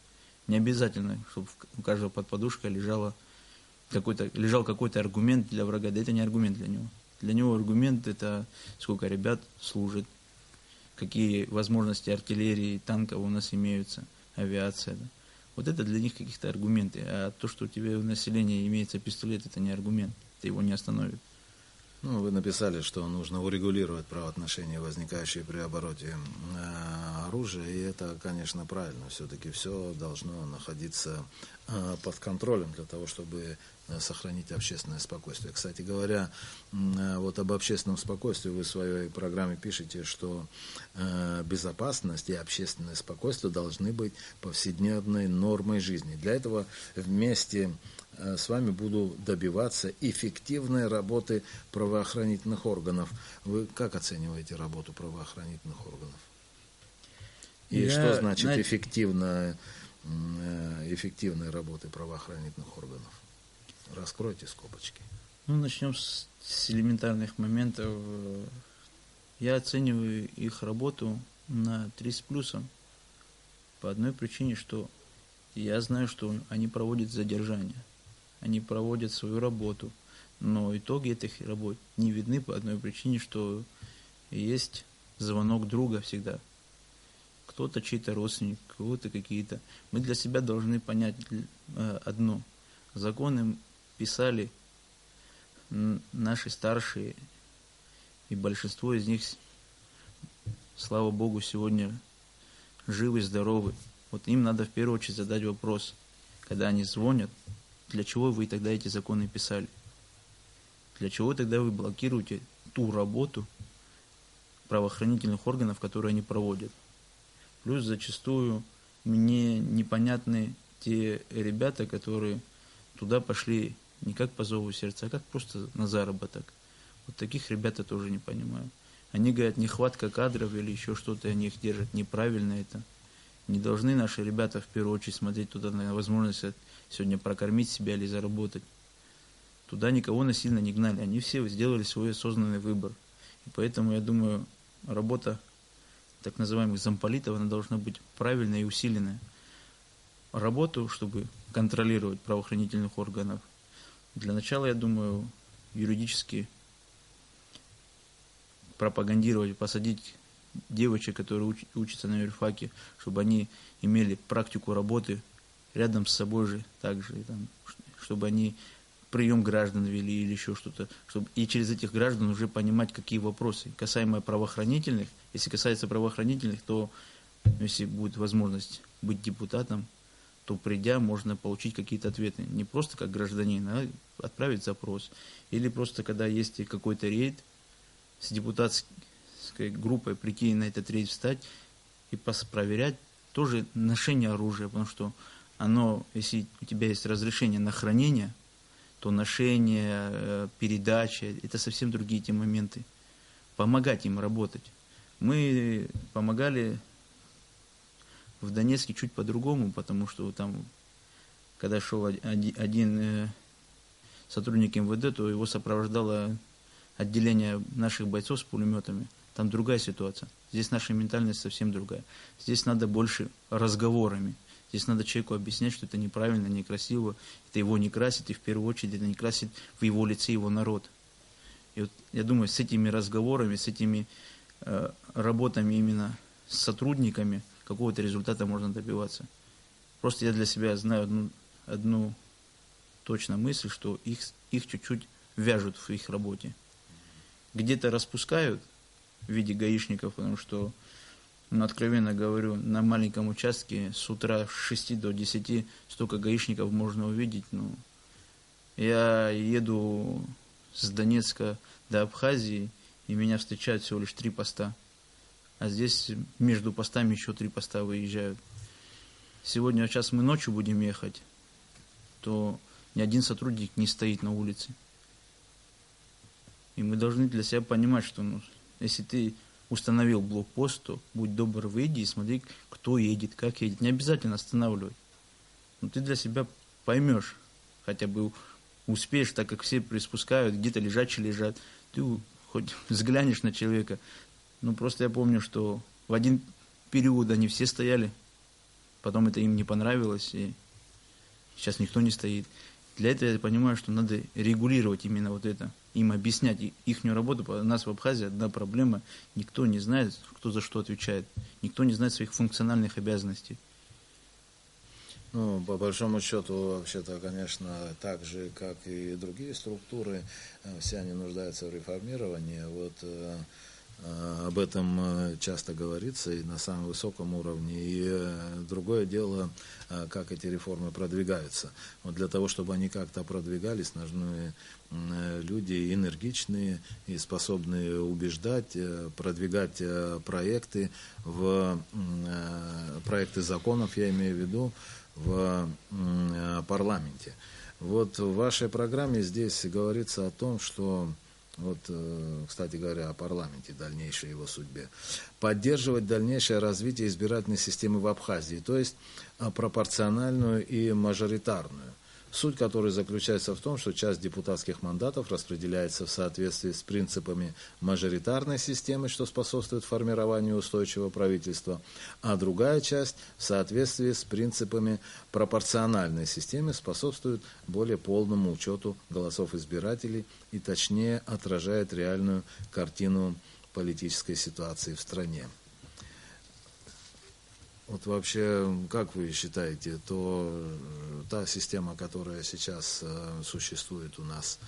S4: Не обязательно, чтобы у каждого под подушкой лежал какой-то аргумент для врага. Да это не аргумент для него. Для него аргумент – это сколько ребят служит, какие возможности артиллерии, танков у нас имеются, авиация. Да. Вот это для них каких-то аргументы. А то, что у тебя у населения имеется пистолет, это не аргумент. Это его не остановит.
S1: Ну, вы написали, что нужно урегулировать правоотношения, возникающие при обороте оружия, и это, конечно, правильно. Все-таки все должно находиться под контролем для того, чтобы сохранить общественное спокойствие. Кстати говоря, вот об общественном спокойствии вы в своей программе пишете, что безопасность и общественное спокойствие должны быть повседневной нормой жизни. Для этого вместе с вами буду добиваться эффективной работы правоохранительных органов. Вы как оцениваете работу правоохранительных органов? И что значит эффективная работы правоохранительных органов? Раскройте скобочки.
S4: Ну, начнем с элементарных моментов. Я оцениваю их работу на 3 с плюсом. По одной причине, что я знаю, что они проводят задержания. Они проводят свою работу. Но итоги этих работ не видны по одной причине, что есть звонок друга всегда. Кто-то чей-то родственник, кого-то какие-то. Мы для себя должны понять одно. Законы писали наши старшие, и большинство из них, слава Богу, сегодня живы, здоровы. Вот им надо в первую очередь задать вопрос, когда они звонят, для чего вы тогда эти законы писали? Для чего тогда вы блокируете ту работу правоохранительных органов, которые они проводят? Плюс зачастую мне непонятны те ребята, которые туда пошли не как по зову сердца, а как просто на заработок. Вот таких ребят я тоже не понимаю. Они говорят, нехватка кадров или еще что-то, они их держат. Неправильно это. Не должны наши ребята в первую очередь смотреть туда на возможность сегодня прокормить себя или заработать. Туда никого насильно не гнали. Они все сделали свой осознанный выбор. И поэтому, я думаю, работа так называемых замполитов, она должна быть правильная и усиленная. Работу, чтобы контролировать правоохранительных органов, для начала, я думаю, юридически пропагандировать, посадить девочек, которые учатся на юрфаке, чтобы они имели практику работы рядом с собой же, также, там, чтобы они прием граждан вели или еще что-то, чтобы и через этих граждан уже понимать, какие вопросы. Касаемо правоохранительных, если касается правоохранительных, то если будет возможность быть депутатом, то придя, можно получить какие-то ответы. Не просто как гражданин, а отправить запрос. Или просто, когда есть какой-то рейд, с депутатской группой прийти на этот рейд встать и проверять тоже ношение оружия, потому что оно, если у тебя есть разрешение на хранение, то ношение, передача, это совсем другие те моменты. Помогать им работать. Мы помогали в Донецке чуть по-другому, потому что там, когда шел один сотрудник МВД, то его сопровождало отделение наших бойцов с пулеметами. Там другая ситуация. Здесь наша ментальность совсем другая. Здесь надо больше разговорами. Здесь надо человеку объяснять, что это неправильно, некрасиво, это его не красит, и в первую очередь это не красит в его лице его народ. И вот я думаю, с этими разговорами, с этими работами именно с сотрудниками какого-то результата можно добиваться. Просто я для себя знаю одну точно мысль, что их чуть-чуть вяжут в их работе. Где-то распускают в виде гаишников, потому что, откровенно говорю, на маленьком участке с утра с 6 до 10 столько гаишников можно увидеть. Я еду с Донецка до Абхазии, и меня встречают всего лишь 3 поста. А здесь между постами еще 3 поста выезжают. Сегодня, сейчас мы ночью будем ехать, то ни один сотрудник не стоит на улице. И мы должны для себя понимать, что если ты установил блокпост, то будь добр, выйди и смотри, кто едет, как едет. Не обязательно останавливать. Но ты для себя поймешь, хотя бы успеешь, так как все приспускают, где-то лежачие лежат. Ты хоть взглянешь на человека. Просто я помню, что в один период они все стояли, потом это им не понравилось, и сейчас никто не стоит. Для этого я понимаю, что надо регулировать именно вот это, им объяснять их работу. У нас в Абхазии одна проблема, никто не знает, кто за что отвечает, никто не знает своих функциональных обязанностей.
S1: По большому счету, вообще-то, конечно, так же, как и другие структуры, все они нуждаются в реформировании. об этом часто говорится и на самом высоком уровне. И другое дело, как эти реформы продвигаются. Вот для того, чтобы они как-то продвигались, нужны люди энергичные и способные убеждать, продвигать проекты, проекты законов, я имею в виду, в парламенте. Вот в вашей программе здесь говорится о том, что, вот, кстати говоря, о парламенте, дальнейшей его судьбе, поддерживать дальнейшее развитие избирательной системы в Абхазии, то есть пропорциональную и мажоритарную, суть которой заключается в том, что часть депутатских мандатов распределяется в соответствии с принципами мажоритарной системы, что способствует формированию устойчивого правительства, а другая часть в соответствии с принципами пропорциональной системы способствует более полному учету голосов избирателей и точнее отражает реальную картину политической ситуации в стране. Вот вообще, как вы считаете, та система, которая сейчас существует у нас,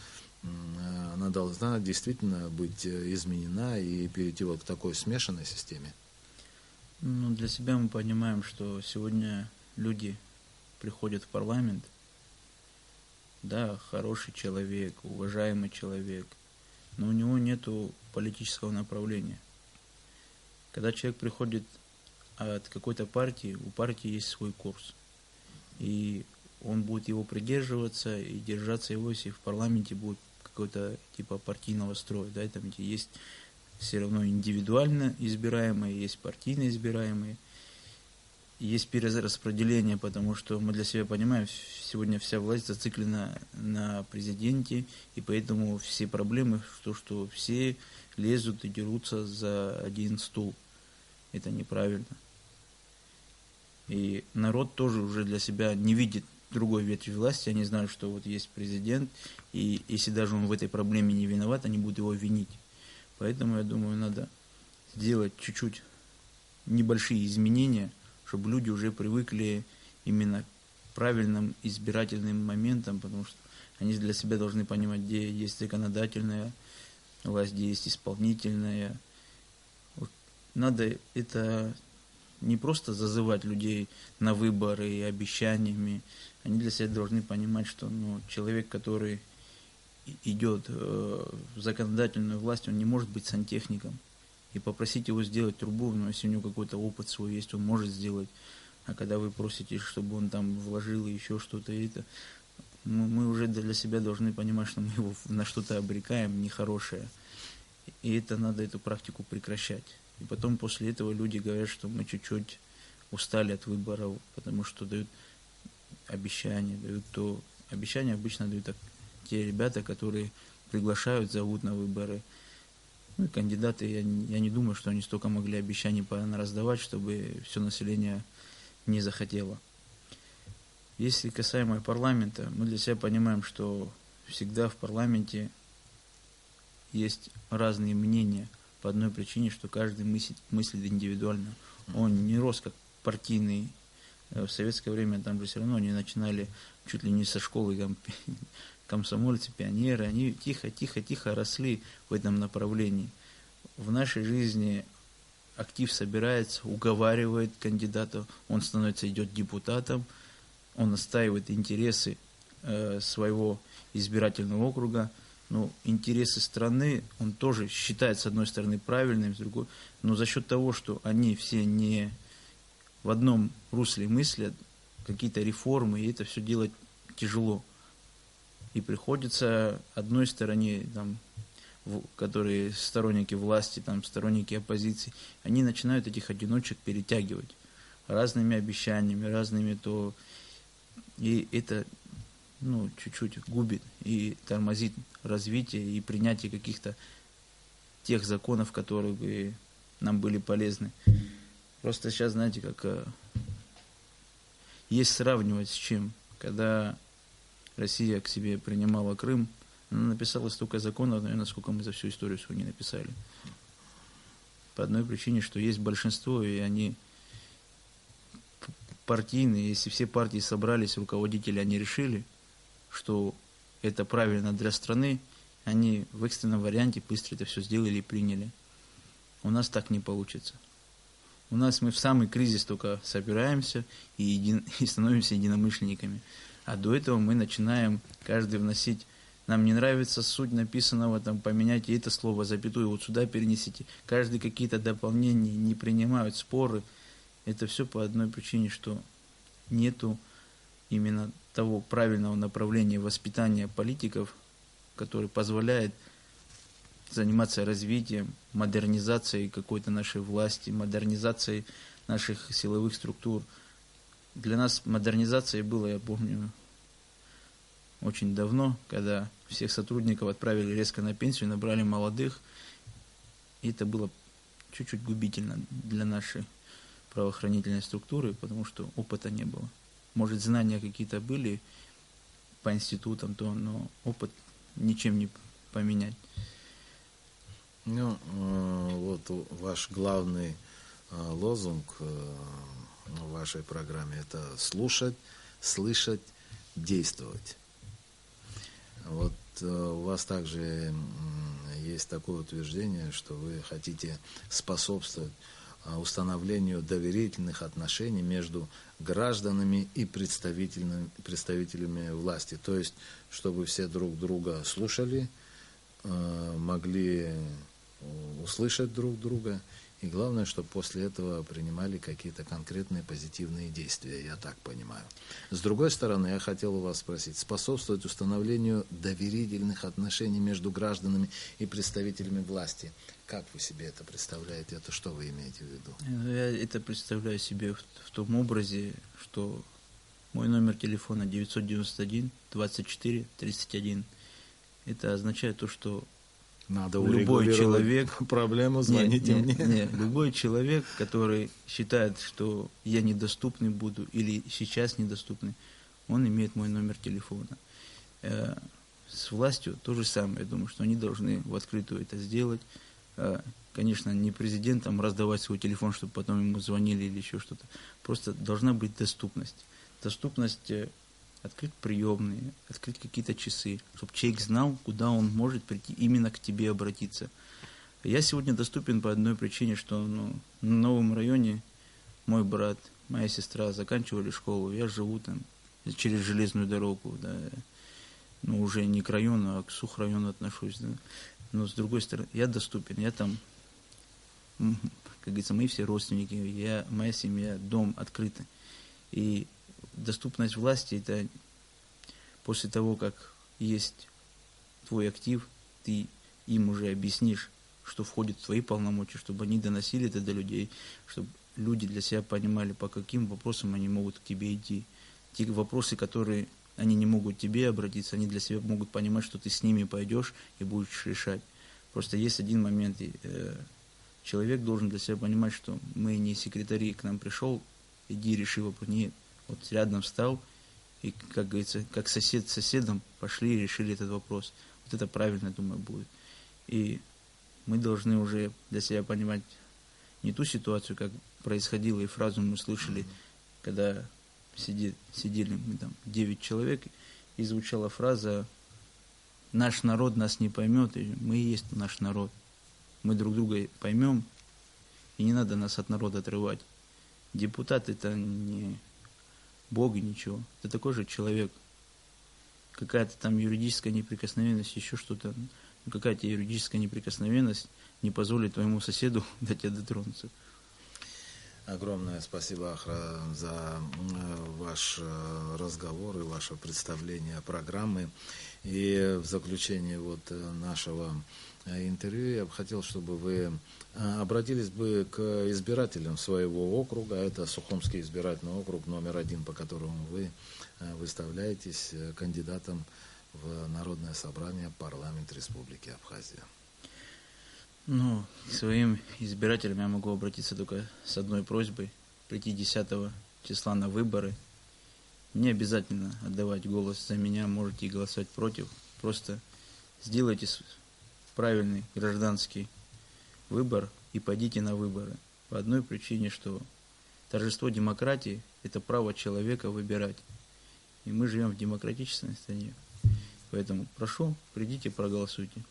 S1: она должна действительно быть изменена и перейти вот к такой смешанной системе?
S4: Ну, для себя мы понимаем, что сегодня люди приходят в парламент, да, хороший человек, уважаемый человек, но у него нету политического направления. Когда человек приходит от какой-то партии, у партии есть свой курс. И он будет его придерживаться и держаться его, если в парламенте будет какой-то типа партийного строя. Да, там где есть все равно индивидуально избираемые, есть партийно избираемые. Есть перераспределение, потому что мы для себя понимаем, сегодня вся власть зациклена на президенте, и поэтому все проблемы, что все лезут и дерутся за один стул. Это неправильно. И народ тоже уже для себя не видит другой ветви власти. Они знают, что вот есть президент, и если даже он в этой проблеме не виноват, они будут его винить. Поэтому, я думаю, надо сделать чуть-чуть небольшие изменения, чтобы люди уже привыкли именно к правильным избирательным моментам, потому что они для себя должны понимать, где есть законодательная власть, где есть исполнительная. Вот надо это не просто зазывать людей на выборы и обещаниями. Они для себя должны понимать, что человек, который идет в законодательную власть, он не может быть сантехником. И попросить его сделать трубу, если у него какой-то опыт свой есть, он может сделать. А когда вы просите, чтобы он там вложил еще что-то, мы уже для себя должны понимать, что мы его на что-то обрекаем нехорошее. И это надо, эту практику прекращать. И потом после этого люди говорят, что мы чуть-чуть устали от выборов, потому что дают обещания, обещания обычно дают те ребята, которые приглашают, зовут на выборы. Ну и кандидаты, я не думаю, что они столько могли обещаний раздавать, чтобы все население не захотело. Если касаемо парламента, мы для себя понимаем, что всегда в парламенте есть разные мнения по одной причине, что каждый мыслит индивидуально. Он не рос как партийный. В советское время там же все равно они начинали чуть ли не со школы, там, комсомольцы, пионеры, они тихо-тихо росли в этом направлении. В нашей жизни актив собирается, уговаривает кандидата, он становится, идет депутатом, он отстаивает интересы своего избирательного округа, но интересы страны он тоже считает, с одной стороны, правильными, с другой, но за счет того, что они все не в одном русле мыслят, какие-то реформы, и это все делать тяжело. И приходится одной стороне, там, которые сторонники власти, там, сторонники оппозиции, они начинают этих одиночек перетягивать разными обещаниями, разными то. И это чуть-чуть губит и тормозит развитие и принятие каких-то тех законов, которые бы нам были полезны. Просто сейчас, знаете, как есть сравнивать с чем. Когда Россия к себе принимала Крым, она написала столько законов, наверное, сколько мы за всю историю свою не написали. По одной причине, что есть большинство, и они партийные. Если все партии собрались, руководители, они решили, что это правильно для страны, они в экстренном варианте быстро это все сделали и приняли. У нас так не получится. У нас мы в самый кризис только собираемся и становимся единомышленниками. А до этого мы начинаем каждый вносить. Нам не нравится суть написанного, там, поменяйте это слово, запятую, вот сюда перенесите. Каждый какие-то дополнения, не принимают споры. Это все по одной причине, что нету именно того правильного направления воспитания политиков, который позволяет заниматься развитием, модернизацией какой-то нашей власти, модернизацией наших силовых структур. Для нас модернизацией было, я помню, очень давно, когда всех сотрудников отправили резко на пенсию, набрали молодых. И это было чуть-чуть губительно для нашей правоохранительной структуры, потому что опыта не было. Может, знания какие-то были по институтам, но опыт ничем не поменять.
S5: Ну, вот ваш главный лозунг в вашей программе – это слушать, слышать, действовать. Вот у вас также есть такое утверждение, что вы хотите способствовать установлению доверительных отношений между гражданами и представителями власти. То есть, чтобы все друг друга слушали, могли услышать друг друга, и главное, чтобы после этого принимали какие-то конкретные позитивные действия, я так понимаю. С другой стороны, я хотел у вас спросить, способствовать установлению доверительных отношений между гражданами и представителями власти. Как вы себе это представляете? Это что вы имеете в виду?
S4: Я это представляю себе в том образе, что мой номер телефона 991 24 31. Это означает то, что
S5: надо
S4: любой человек,
S5: проблему, звоните мне.
S4: Любой человек, который считает, что я недоступный буду или сейчас недоступный, он имеет мой номер телефона. С властью то же самое. Я думаю, что они должны в открытую это сделать. Конечно, не президентам раздавать свой телефон, чтобы потом ему звонили или еще что-то. Просто должна быть доступность. Доступность открыть приемные, открыть какие-то часы, чтобы человек знал, куда он может прийти, именно к тебе обратиться. Я сегодня доступен по одной причине, что на новом районе мой брат, моя сестра заканчивали школу, я живу там через железную дорогу, да, уже не к району, а к сухрайону отношусь. Да. Но с другой стороны, я доступен, я там, как говорится, мои все родственники, моя семья, дом открытый. И доступность власти – это после того, как есть твой актив, ты им уже объяснишь, что входит в твои полномочия, чтобы они доносили это до людей, чтобы люди для себя понимали, по каким вопросам они могут к тебе идти. Те вопросы, которые они не могут к тебе обратиться, они для себя могут понимать, что ты с ними пойдешь и будешь решать. Просто есть один момент, человек должен для себя понимать, что мы не секретари, к нам пришел, иди реши вопрос. Нет. Вот рядом встал, и, как говорится, как сосед с соседом пошли и решили этот вопрос. Вот это правильно, думаю, будет. И мы должны уже для себя понимать не ту ситуацию, как происходило, и фразу мы слышали, когда сидели мы там 9 человек, и звучала фраза «Наш народ нас не поймет, и мы и есть наш народ. Мы друг друга поймем, и не надо нас от народа отрывать». Депутат – это не Бог и ничего. Это такой же человек. Какая-то там юридическая неприкосновенность, еще что-то. Какая-то юридическая неприкосновенность не позволит твоему соседу до тебя дотронуться.
S5: Огромное спасибо, Ахра, за ваш разговор и ваше представление программы. И в заключение нашего интервью я бы хотел, чтобы вы обратились бы к избирателям своего округа. Это Сухумский избирательный округ номер 1, по которому вы выставляетесь кандидатом в Народное собрание парламента Республики Абхазия.
S4: К своим избирателям я могу обратиться только с одной просьбой: прийти 10 числа на выборы. Не обязательно отдавать голос за меня, можете и голосовать против. Просто сделайте правильный гражданский выбор и пойдите на выборы. По одной причине, что торжество демократии – это право человека выбирать. И мы живем в демократической стране. Поэтому прошу, придите, проголосуйте.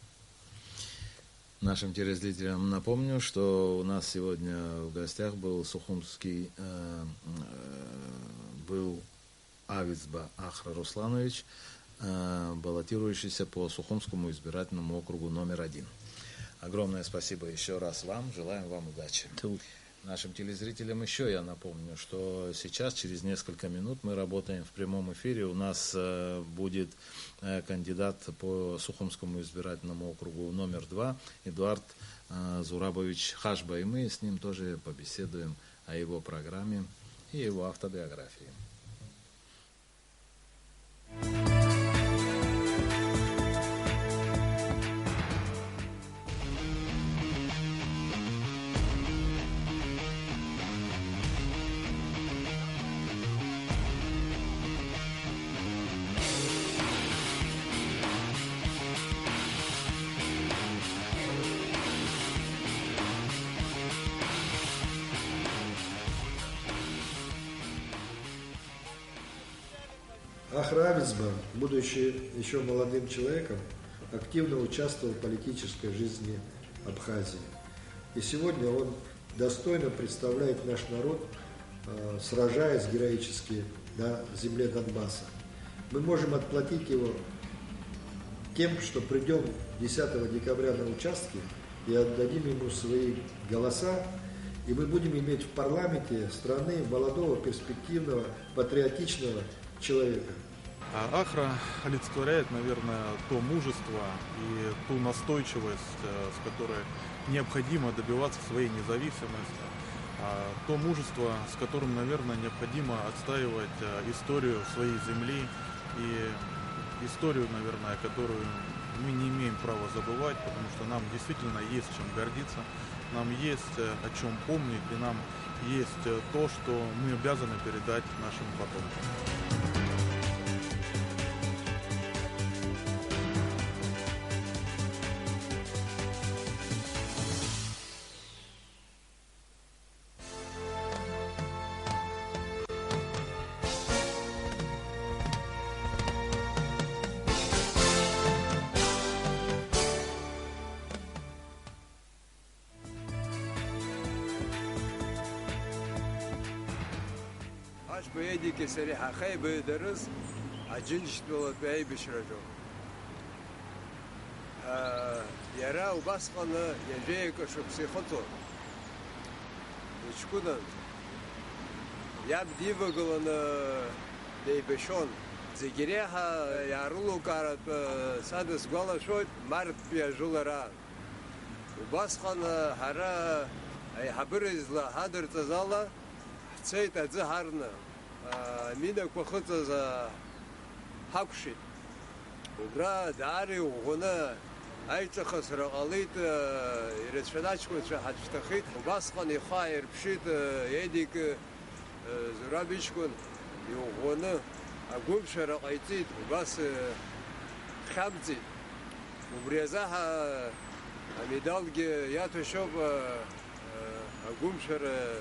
S5: Нашим телезрителям напомню, что у нас сегодня в гостях был сухумский, был Авицба Ахра Русланович, баллотирующийся по Сухумскому избирательному округу номер 1. Огромное спасибо еще раз вам, желаем вам удачи. Нашим телезрителям еще я напомню, что сейчас, через несколько минут, мы работаем в прямом эфире. У нас будет кандидат по Сухумскому избирательному округу номер 2 Эдуард Зурабович Хашба. И мы с ним тоже побеседуем о его программе и его автобиографии.
S2: Ахра Авицба, будучи еще молодым человеком, активно участвовал в политической жизни Абхазии. И сегодня он достойно представляет наш народ, сражаясь героически на земле Донбасса. Мы можем отплатить его тем, что придем 10 декабря на участки и отдадим ему свои голоса, и мы будем иметь в парламенте страны молодого, перспективного, патриотичного человека.
S3: Ахра олицетворяет, наверное, то мужество и ту настойчивость, с которой необходимо добиваться своей независимости, то мужество, с которым, наверное, необходимо отстаивать историю своей земли и историю, наверное, которую мы не имеем права забывать, потому что нам действительно есть чем гордиться, нам есть о чем помнить, и нам есть то, что мы обязаны передать нашим потомкам.
S6: بيدي كسريحة خيبة درس عجنشت ولا بأي بشرجو يرى وبسقنا يجيك شو بسيخطو يشكونا يبدي بقولنا دي بشون زجريها يارلو كارت سادس قلا شوت مرت بيجولرا وبسقنا هرا أي حبرز لا هدر تزالا حسيت أزهرنا مينا كوخطة حقشي وبرا داري وغنا أي تخسر قليت يرتشناش كنت حتشتخيت وباسقني خاير بشيت يديك زرابيشكن يغنا أقوم شرقيتيت وباس خمتي وبريزاها ميدالجي ياتشوب أقوم شر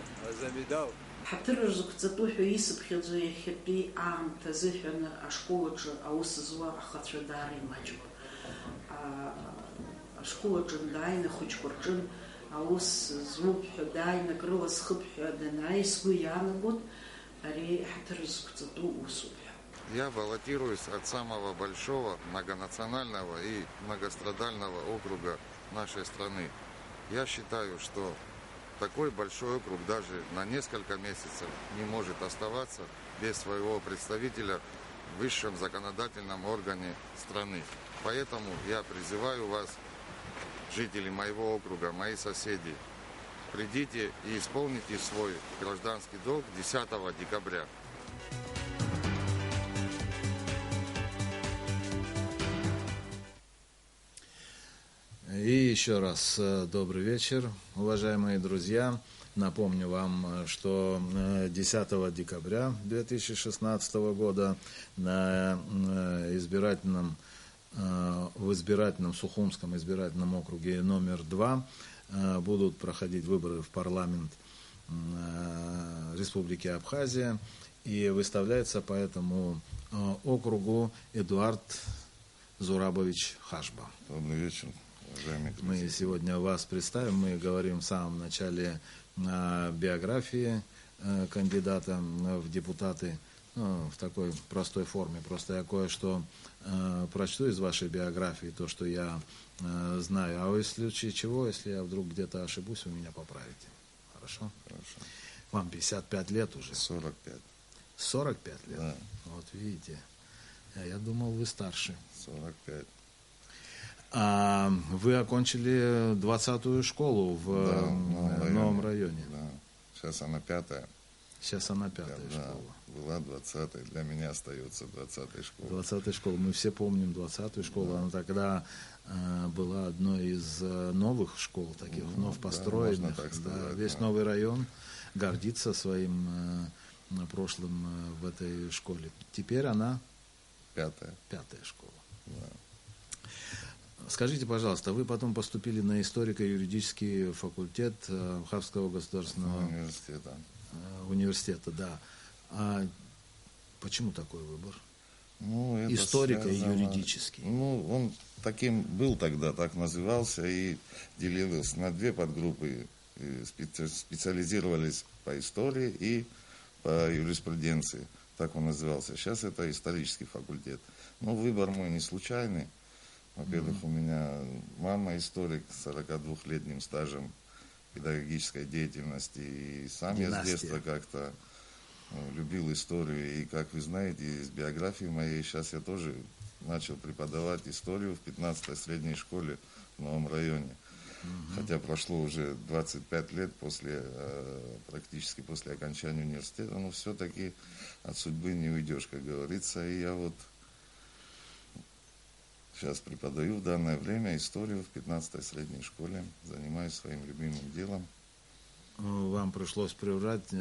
S6: زميدال
S7: Ҳаҭыр зықәҵатәу исыԥхьаӡо иахьатәи аамҭа азыҳәан ашколаҿы аус зуа ахацәа даара имаҷуп. Ашколаҿы дааины ахәыҷқәа рҿын аус зуп ҳәа дааины акрыла зхып ҳәа данааи сгәы иаанагоит ари ҳаҭыр зықәҵатәу усуп ҳәа.
S8: Я баллотируюсь от самого большого многонационального и многострадального округа нашей страны. Я считаю, что такой большой округ даже на несколько месяцев не может оставаться без своего представителя в высшем законодательном органе страны. Поэтому я призываю вас, жители моего округа, мои соседи, придите и исполните свой гражданский долг 10 декабря.
S5: И еще раз добрый вечер, уважаемые друзья. Напомню вам, что 10 декабря 2016 года в избирательном Сухумском избирательном округе номер 2 будут проходить выборы в парламент Республики Абхазия. И выставляется по этому округу Эдуард Зурабович Хашба.
S8: Добрый вечер, уважаемые
S5: Мы
S8: друзья.
S5: сегодня вас представим. Мы говорим в самом начале о биографии кандидата в депутаты, в такой простой форме. Просто я кое-что прочту из вашей биографии, то, что я знаю. А если в случае чего, если я вдруг где-то ошибусь, вы меня поправите. Хорошо?
S8: Хорошо.
S5: Вам 55 лет уже.
S8: 45.
S5: 45 лет?
S8: Да.
S5: Вот видите. А я думал, вы старше.
S8: 45.
S5: А вы окончили 20-ю школу в новом районе.
S8: Да. Сейчас она 5-я.
S5: Сейчас она 5-я
S8: Да,
S5: школа.
S8: была 20-й. Для меня остается 20-й школа.
S5: 20-я школа. Мы все помним 20-ю школу. Она тогда была одной из новых школ, таких вновь построенных.
S8: можно так сказать,
S5: Весь
S8: да.
S5: новый район гордится своим прошлым в этой школе. Теперь она
S8: 5-я.
S5: 5-я школа. Скажите, пожалуйста, вы потом поступили на историко-юридический факультет Абхазского государственного университета, да. А почему такой выбор?
S8: Ну, это
S5: Историко-юридический.
S8: Он таким был тогда, так назывался, и делился на две подгруппы. Специализировались по истории и по юриспруденции. Так он назывался. Сейчас это исторический факультет. Но выбор мой не случайный. Во-первых, у меня мама историк с 42-летним стажем педагогической деятельности. И сам я с детства как-то любил историю. И, как вы знаете, из биографии моей, сейчас я тоже начал преподавать историю в 15-й средней школе в Новом районе. Хотя прошло уже 25 лет практически после окончания университета, но все-таки от судьбы не уйдешь, как говорится. И я вот сейчас преподаю в данное время историю в 15-й средней школе, занимаюсь своим любимым делом.
S5: Вам пришлось прервать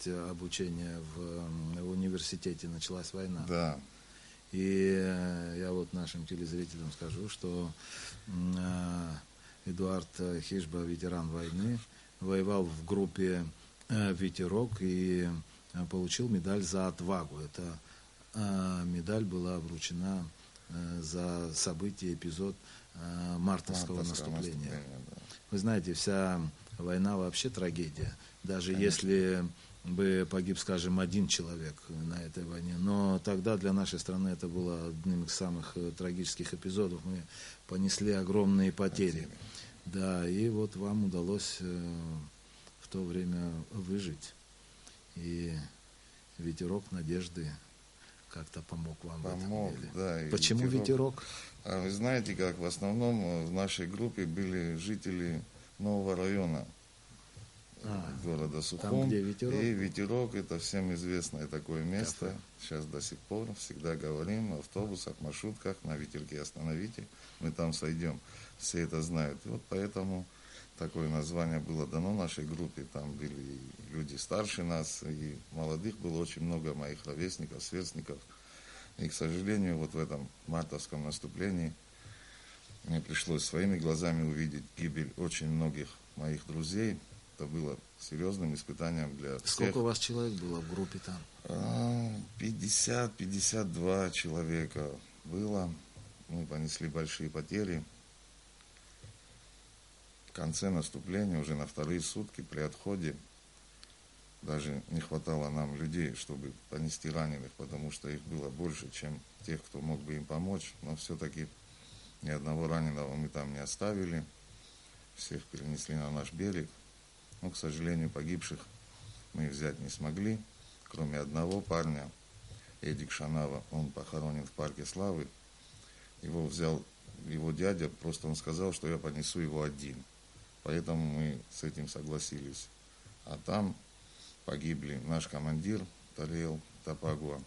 S5: обучение в университете, началась война.
S8: Да.
S5: И я вот нашим телезрителям скажу, что Эдуард Хижба, ветеран войны, воевал в группе «Ветерок» и получил медаль за отвагу. Эта медаль была вручена за событие, эпизод мартовского наступления.
S8: Да.
S5: Вы знаете, вся война вообще трагедия. Даже если бы погиб, скажем, один человек на этой войне. Но тогда для нашей страны это было одним из самых трагических эпизодов. Мы понесли огромные потери. Да, и вот вам удалось в то время выжить. И ветерок надежды как-то помог вам в этом деле.
S8: Да.
S5: Почему ветерок?
S8: А вы знаете, как в основном в нашей группе были жители нового района города Сухум.
S5: Там, где ветерок?
S8: И ветерок — это всем известное такое место. Кафе. Сейчас до сих пор всегда говорим: в автобусах, маршрутках, на ветерке остановите, мы там сойдем. Все это знают. И вот поэтому такое название было дано нашей группе. Там были люди старше нас, и молодых было очень много, моих ровесников, сверстников. И, к сожалению, вот в этом мартовском наступлении мне пришлось своими глазами увидеть гибель очень многих моих друзей. Это было серьезным испытанием для всех.
S5: Сколько у вас человек было в группе там?
S8: 50-52 человека было. Мы понесли большие потери. В конце наступления, уже на вторые сутки при отходе, даже не хватало нам людей, чтобы понести раненых, потому что их было больше, чем тех, кто мог бы им помочь. Но все-таки ни одного раненого мы там не оставили. Всех перенесли на наш берег. Но, к сожалению, погибших мы взять не смогли, кроме одного парня, Эдик Шанава. Он похоронен в парке Славы. Его взял его дядя, просто он сказал, что я понесу его один. Поэтому мы с этим согласились. А там погибли наш командир Тариел Тапагуа,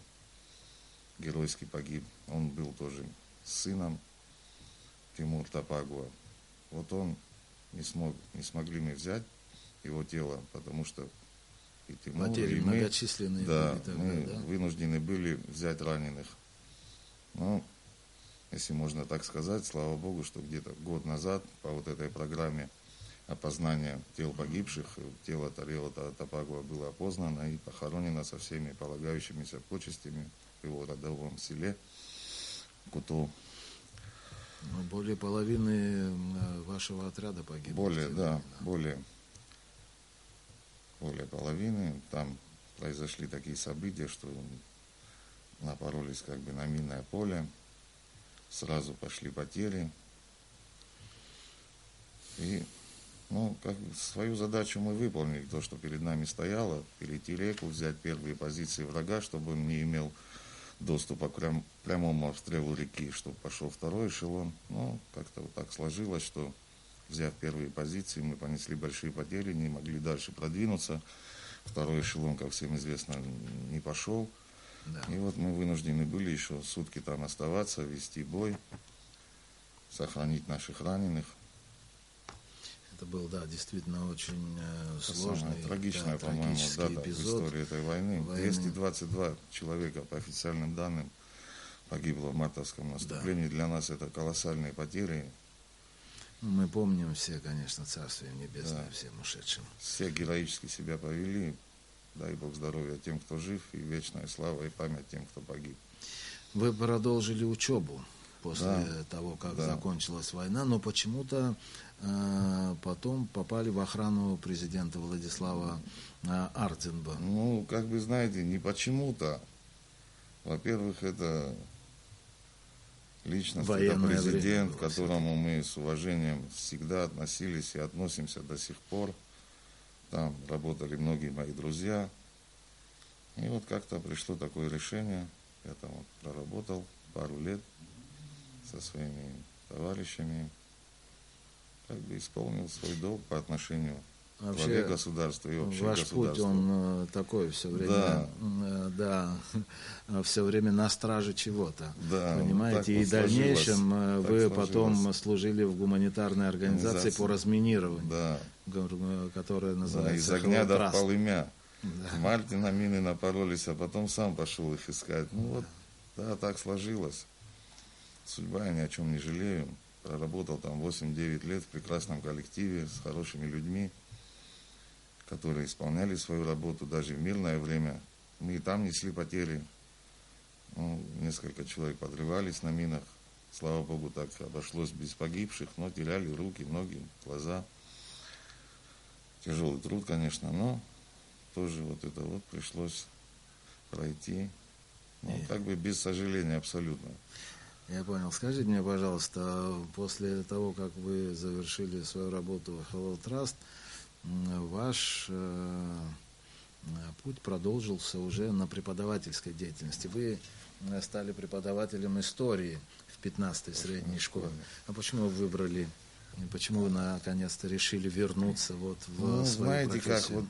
S8: геройски погиб. Он был тоже сыном Тимур Тапагуа. Вот он не смогли мы взять его тело, потому что и Тимур,
S5: потери
S8: и мы,
S5: многочисленные
S8: да,
S5: были тогда,
S8: мы вынуждены были взять раненых. Но, если можно так сказать, слава Богу, что где-то год назад по вот этой программе опознания тел погибших, тело Тариела Тапагуа было опознано и похоронено со всеми полагающимися почестями в его родовом селе Куту.
S5: Ну, более половины вашего отряда погибло.
S8: Более половины. Там произошли такие события, что напоролись как бы на минное поле, сразу пошли потери. И как бы свою задачу мы выполнили, то, что перед нами стояло, перейти реку, взять первые позиции врага, чтобы он не имел доступа к прямому обстрелу реки, чтобы пошел второй эшелон. Как-то вот так сложилось, что, взяв первые позиции, мы понесли большие потери, не могли дальше продвинуться. Второй эшелон, как всем известно, не пошел.
S5: Да.
S8: И вот мы вынуждены были еще сутки там оставаться, вести бой, сохранить наших раненых.
S5: Это был, действительно очень сложный,
S8: самая трагичная, по-моему, дата в истории этой войны. 222 человека, по официальным данным, погибло в мартовском наступлении. Да. Для нас это колоссальные потери.
S5: Мы помним все, конечно, Царствие Небесное, всем ушедшим.
S8: Все героически себя повели. Дай Бог здоровья тем, кто жив, и вечная слава и память тем, кто погиб.
S5: Вы продолжили учебу после того, как закончилась война, но почему-то потом попали в охрану президента Владислава Ардзинба.
S8: Как бы, знаете, не почему-то. Во-первых, это личность, это президент, к которому мы с уважением всегда относились и относимся до сих пор. Там работали многие мои друзья. И вот как-то пришло такое решение. Я там проработал пару лет со своими товарищами. Как бы исполнил свой долг по отношению к главе государства и общему государству.
S5: Ваш путь, он такой все время, все время на страже чего-то, понимаете, и в дальнейшем вы потом служили в гуманитарной организации по разминированию, которая называется
S8: из огня до полымя. В марте на мины напоролись, а потом сам пошел их искать. Так сложилось. Судьба, я ни о чем не жалею. Проработал там 8-9 лет в прекрасном коллективе с хорошими людьми, которые исполняли свою работу даже в мирное время. Мы и там несли потери. Несколько человек подрывались на минах. Слава Богу, так обошлось без погибших, но теряли руки, ноги, глаза. Тяжелый труд, конечно, но тоже это пришлось пройти. Как бы без сожаления абсолютно.
S5: Я понял. Скажите мне, пожалуйста, после того, как вы завершили свою работу в Hello Trust, ваш путь продолжился уже на преподавательской деятельности. Вы стали преподавателем истории в 15-й средней школе. А почему вы выбрали, почему вы наконец-то решили вернуться в свою профессию?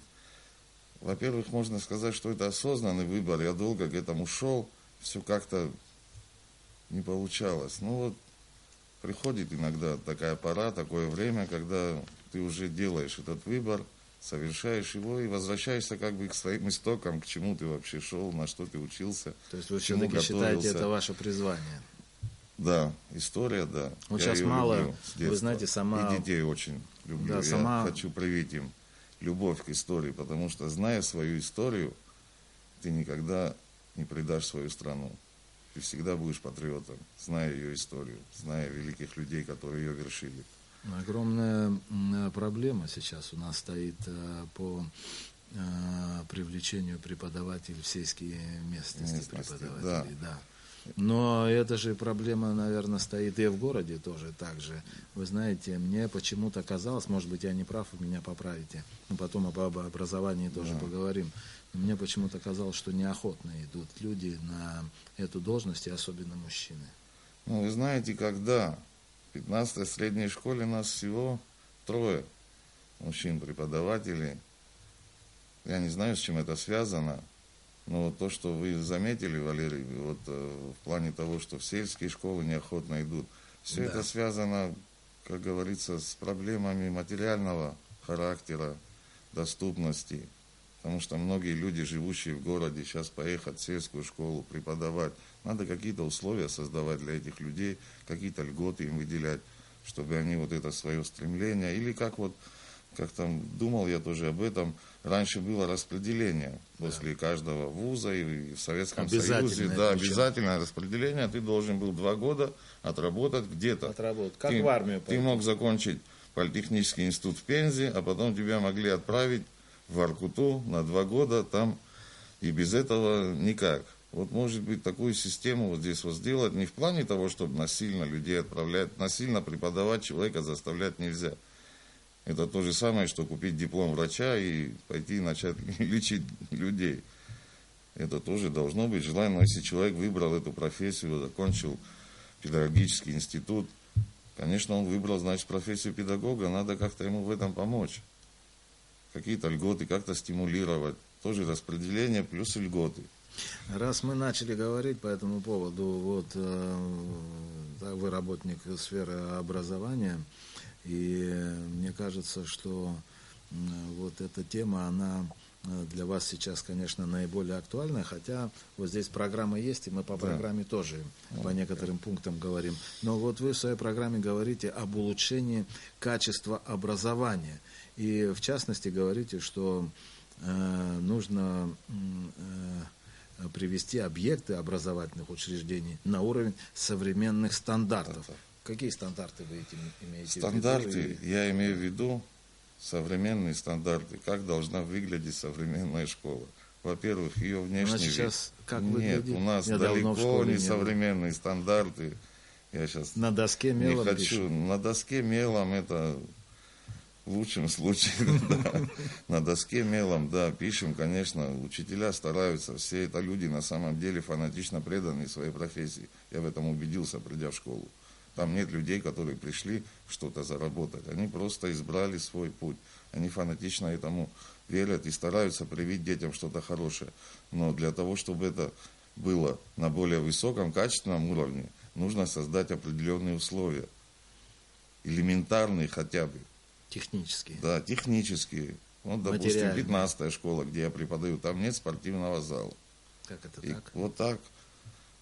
S8: Во-первых, можно сказать, что это осознанный выбор. Я долго к этому шел, все как-то не получалось. Приходит иногда такая пора, такое время, когда ты уже делаешь этот выбор, совершаешь его и возвращаешься как бы к своим истокам, к чему ты вообще шел, на что ты учился.
S5: То есть вы все-таки считаете это ваше призвание?
S8: Да, история, да.
S5: Вот сейчас мало, вы знаете,
S8: И детей очень люблю. Я хочу привить им любовь к истории, потому что, зная свою историю, ты никогда не предашь свою страну. Ты всегда будешь патриотом, зная ее историю, зная великих людей, которые ее вершили.
S5: Огромная проблема сейчас у нас стоит по привлечению преподавателей в сельские местности. Преподавателей, да. Но эта же проблема, наверное, стоит и в городе тоже так же. Вы знаете, мне почему-то казалось, может быть, я не прав, вы меня поправите, но потом об образовании тоже поговорим. Но мне почему-то казалось, что неохотно идут люди на эту должность, и особенно мужчины.
S8: Вы знаете, когда в 15-й средней школе нас всего 3 мужчин-преподавателей, я не знаю, с чем это связано, но то, что вы заметили, Валерий, в плане того, что в сельские школы неохотно идут, все это связано, как говорится, с проблемами материального характера, доступности. Потому что многие люди, живущие в городе, сейчас поехать в сельскую школу преподавать. Надо какие-то условия создавать для этих людей, какие-то льготы им выделять, чтобы они это свое стремление, или как как там думал я тоже об этом, раньше было распределение после каждого вуза и в Советском Союзе. Да, обязательное распределение. Ты должен был 2 года отработать где-то.
S5: Как в армию.
S8: Ты мог закончить политехнический институт в Пензе, а потом тебя могли отправить в Воркуту на 2 года там, и без этого никак. Вот, может быть, такую систему вот здесь вот сделать, не в плане того, чтобы насильно людей отправлять, насильно преподавать человека заставлять нельзя. Это то же самое, что купить диплом врача и пойти начать лечить людей. Это тоже должно быть желание. Но если человек выбрал эту профессию, закончил педагогический институт, конечно, он выбрал, значит, профессию педагога, надо как-то ему в этом помочь. Какие-то льготы, как-то стимулировать. Тоже распределение плюс льготы.
S5: Раз мы начали говорить по этому поводу, вот вы работник сферы образования, и мне кажется, что вот эта тема, она для вас сейчас, конечно, наиболее актуальна, хотя вот здесь программа есть, и мы по программе тоже по некоторым пунктам говорим. Но вот вы в своей программе говорите об улучшении качества образования. И в частности говорите, что нужно привести объекты образовательных учреждений на уровень современных стандартов. Какие стандарты вы имеете
S8: стандарты,
S5: в виду?
S8: Я имею в виду современные стандарты. Как должна выглядеть современная школа? Во-первых, ее внешний
S5: сейчас
S8: вид.
S5: Как
S8: Нет,
S5: выглядит?
S8: у нас
S5: Я
S8: далеко не современные стандарты. Я сейчас
S5: на доске мелом
S8: не хочу.
S5: пишем.
S8: На доске мелом это в лучшем случае. На доске мелом, да, пишем, конечно. Учителя стараются. Все это люди на самом деле фанатично преданы своей профессии. Я в этом убедился, придя в школу. Там нет людей, которые пришли что-то заработать. Они просто избрали свой путь. Они фанатично этому верят и стараются привить детям что-то хорошее. Но для того, чтобы это было на более высоком, качественном уровне, нужно создать определенные условия. Элементарные хотя бы.
S5: Технические.
S8: Да, технические. Вот, допустим, 15-я школа, где я преподаю, там нет спортивного зала.
S5: Как это
S8: и
S5: так?
S8: Вот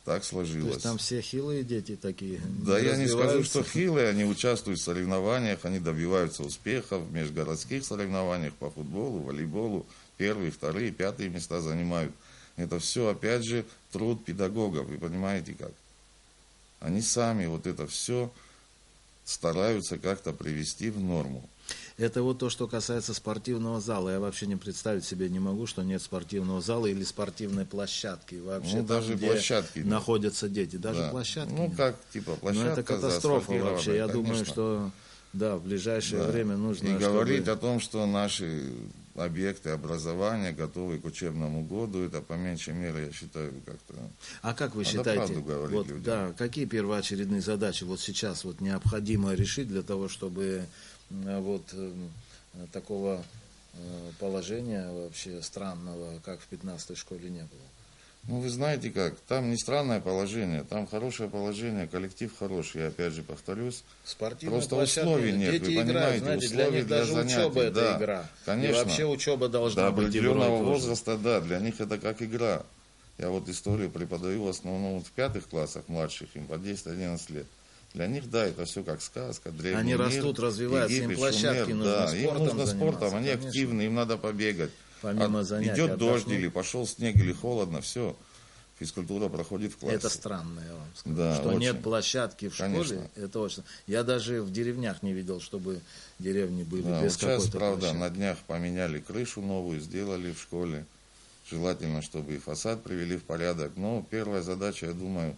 S8: так сложилось.
S5: То есть там все хилые дети такие?
S8: Да, я не скажу, что хилые, они участвуют в соревнованиях, они добиваются успехов в межгородских соревнованиях по футболу, волейболу, 1-е, 2-е, 5-е места занимают. Это все, опять же, труд педагогов, вы понимаете как? Они сами вот это все стараются как-то привести в норму.
S5: Это вот то, что касается спортивного зала. Я вообще не представить себе не могу, что нет спортивного зала или спортивной площадки. Вообще там,
S8: даже
S5: где
S8: площадки
S5: находятся дети. Даже площадки нет.
S8: Как, типа, площадка.
S5: Это катастрофа вообще. Я думаю, что в ближайшее время нужно...
S8: И говорить о том, что наши объекты образования готовы к учебному году, это по меньшей мере, я считаю, как-то...
S5: А как вы считаете, какие первоочередные задачи вот сейчас вот необходимо решить для того, чтобы такого положения вообще странного, как в 15-й школе, не было?
S8: Вы знаете как, там не странное положение, там хорошее положение, коллектив хороший, я опять же повторюсь.
S5: Спортивная
S8: просто
S5: площадка,
S8: условий нет,
S5: дети
S8: вы понимаете,
S5: играют,
S8: условий
S5: для них
S8: для
S5: даже
S8: занятий.
S5: учеба это игра.
S8: Конечно.
S5: И вообще учеба должна быть
S8: до определенного возраста, для них это как игра. Я вот историю преподаю в основном в 5-х классах младших, им по 10-11 лет. Для них, это все как сказка, древний
S5: Они
S8: мир,
S5: растут, развиваются,
S8: Египет,
S5: им площадки
S8: Шумер,
S5: нужно,
S8: им нужно спортом, они
S5: конечно.
S8: активны, им надо побегать.
S5: Помимо занятий,
S8: идет дождь или пошел снег или холодно, все, физкультура проходит в классе.
S5: Это странно, я вам скажу, что очень. Нет площадки в школе, это очень. Я даже в деревнях не видел, чтобы деревни были без какой-то
S8: сейчас, правда,
S5: площадки.
S8: на днях поменяли крышу новую, сделали в школе. Желательно, чтобы и фасад привели в порядок. Но первая задача, я думаю,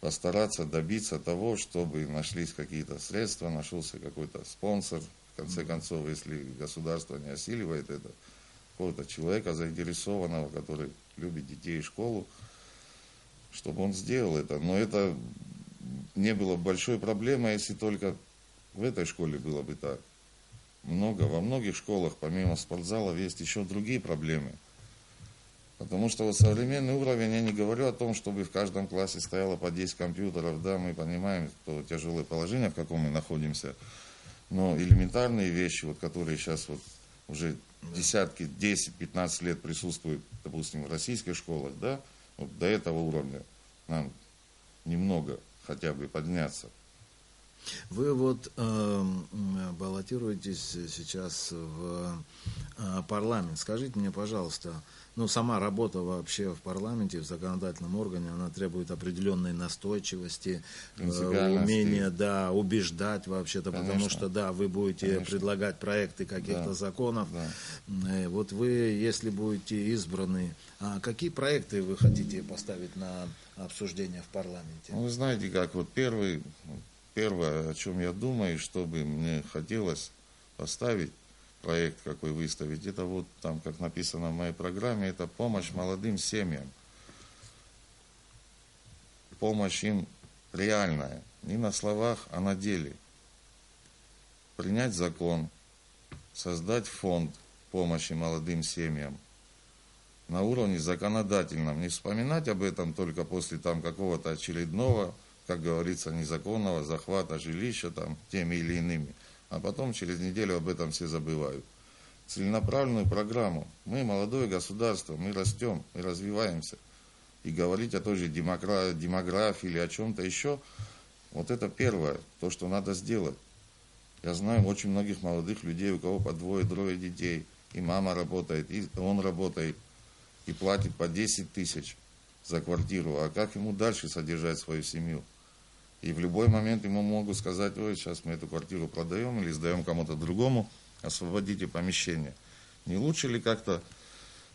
S8: постараться добиться того, чтобы нашлись какие-то средства, нашелся какой-то спонсор. В конце концов, если государство не осиливает это, какого-то человека заинтересованного, который любит детей и школу, чтобы он сделал это. Но это не было большой проблемой, если только в этой школе было бы так. Во многих школах, помимо спортзалов, есть еще другие проблемы. Потому что современный уровень, я не говорю о том, чтобы в каждом классе стояло по 10 компьютеров, мы понимаем, что тяжелое положение, в каком мы находимся, но элементарные вещи, которые сейчас уже десятки, 10-15 лет присутствуют, допустим, в российских школах, до этого уровня нам немного хотя бы подняться.
S5: Вы вот баллотируетесь сейчас в парламент. Скажите мне, пожалуйста, ну, сама работа вообще в парламенте, в законодательном органе, она требует определенной настойчивости, умения, да, убеждать вообще-то, потому что, да, вы будете предлагать проекты каких-то законов. Вот вы, если будете избраны, какие проекты вы хотите поставить на обсуждение в парламенте?
S8: Ну, вы знаете, как вот первое, о чем я думаю, что бы мне хотелось поставить, проект какой выставить, это вот там, как написано в моей программе, это помощь молодым семьям. Помощь им реальная, не на словах, а на деле. Принять закон, создать фонд помощи молодым семьям на уровне законодательном. Не вспоминать об этом только после там какого-то очередного, как говорится, незаконного захвата жилища там теми или иными. А потом через неделю об этом все забывают. Целенаправленную программу. Мы молодое государство, мы растем, мы развиваемся. И говорить о той же демографии или о чем-то еще, вот это первое, то, что надо сделать. Я знаю очень многих молодых людей, у кого по 2-3 детей. И мама работает, и он работает, и платит по 10 тысяч за квартиру. А как ему дальше содержать свою семью? И в любой момент ему могут сказать: ой, сейчас мы эту квартиру продаем или сдаем кому-то другому, освободите помещение. Не лучше ли как-то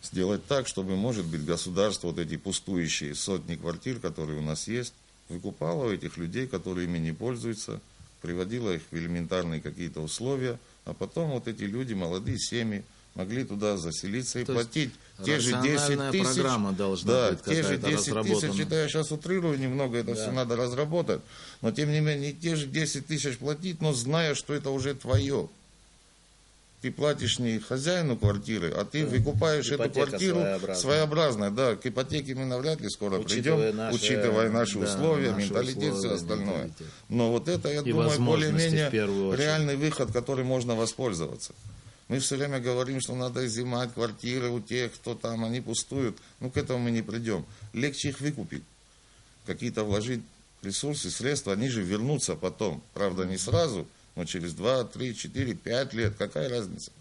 S8: сделать так, чтобы, может быть, государство вот эти пустующие сотни квартир, которые у нас есть, выкупало у этих людей, которые ими не пользуются, приводило их в элементарные какие-то условия, а потом вот эти люди, молодые семьи, могли туда заселиться и платить те же 10 тысяч.
S5: Программа должна быть
S8: те же 10 тысяч, это я сейчас утрирую немного, это все надо разработать, но тем не менее, те же 10 тысяч платить, но зная, что это уже твое. Ты платишь не хозяину квартиры, а ты выкупаешь эту квартиру своеобразно. Да, к ипотеке мы навряд ли скоро придем, учитывая наши условия, менталитет, все остальное. Но вот это, я думаю, более-менее реальный выход, который можно воспользоваться. Мы все время говорим, что надо изымать квартиры у тех, кто там, они пустуют. Ну, к этому мы не придем. Легче их выкупить. Какие-то вложить ресурсы, средства, они же вернутся потом. Правда, не сразу, но через 2, 3, 4, 5 лет. Какая разница?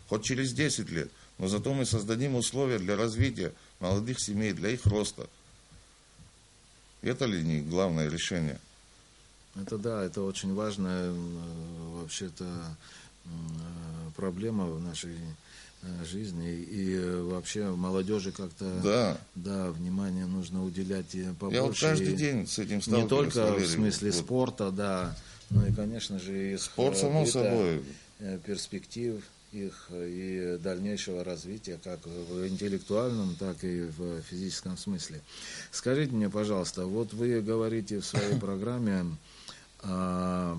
S8: Хоть через 10 лет. Но зато мы создадим условия для развития молодых семей, для их роста. Это ли не главное решение?
S5: Это да, это очень важная вообще-то проблема в нашей жизни. И вообще молодежи как-то внимание нужно уделять побольше.
S8: Я вот каждый день с этим сталкиваюсь.
S5: Не только в смысле спорта, да, но и, конечно же, их
S8: спорт, само собой,
S5: перспектив их и дальнейшего развития, как в интеллектуальном, так и в физическом смысле. Скажите мне, пожалуйста, вот вы говорите в своей программе о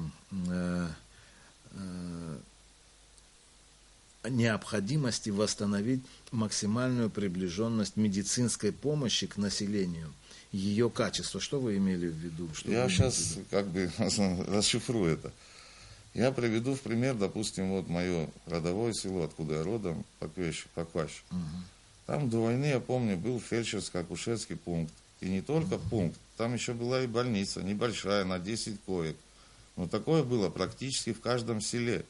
S5: необходимости восстановить максимальную приближенность медицинской помощи к населению, ее качество. Что вы имели в виду?
S8: Я сейчас как бы расшифрую это. Я приведу в пример, допустим, вот мое родовое село, откуда я родом, Покващ. Там до войны, я помню, был фельдшерско-акушерский пункт. И не только пункт, там еще была и больница, небольшая, на 10 коек. Но такое было практически в каждом селе.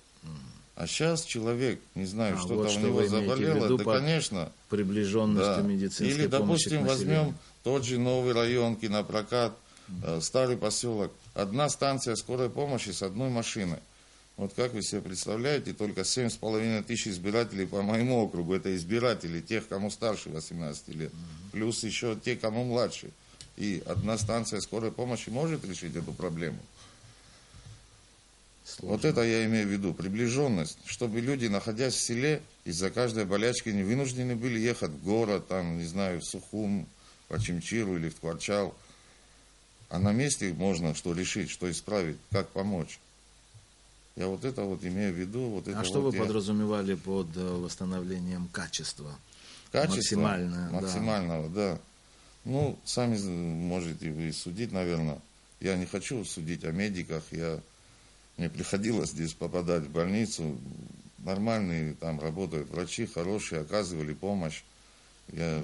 S8: А сейчас человек, не знаю, что-то вот у него заболело, да, конечно.
S5: Приближенностью медицинской
S8: Или,
S5: помощи.
S8: допустим, возьмем тот же новый район, Кинопрокат, старый поселок. Одна станция скорой помощи с одной машиной. Вот как вы себе представляете, только 7,5 тысяч избирателей по моему округу. Это избиратели тех, кому старше 18 лет. Плюс еще те, кому младше. И одна станция скорой помощи может решить эту проблему. Сложно. Вот это я имею в виду, приближенность, чтобы люди, находясь в селе, из-за каждой болячки не вынуждены были ехать в город, там, не знаю, в Сухум, в Очимчиру или в Ткварчал. А на месте можно что решить, что исправить, как помочь. Я вот это вот имею в виду. Вот это
S5: что
S8: вот
S5: вы подразумевали под восстановлением качества?
S8: Качества максимального, да. Ну, сами можете вы судить, наверное. Я не хочу судить о медиках, мне приходилось здесь попадать в больницу, нормальные там работают врачи, хорошие, оказывали помощь. Я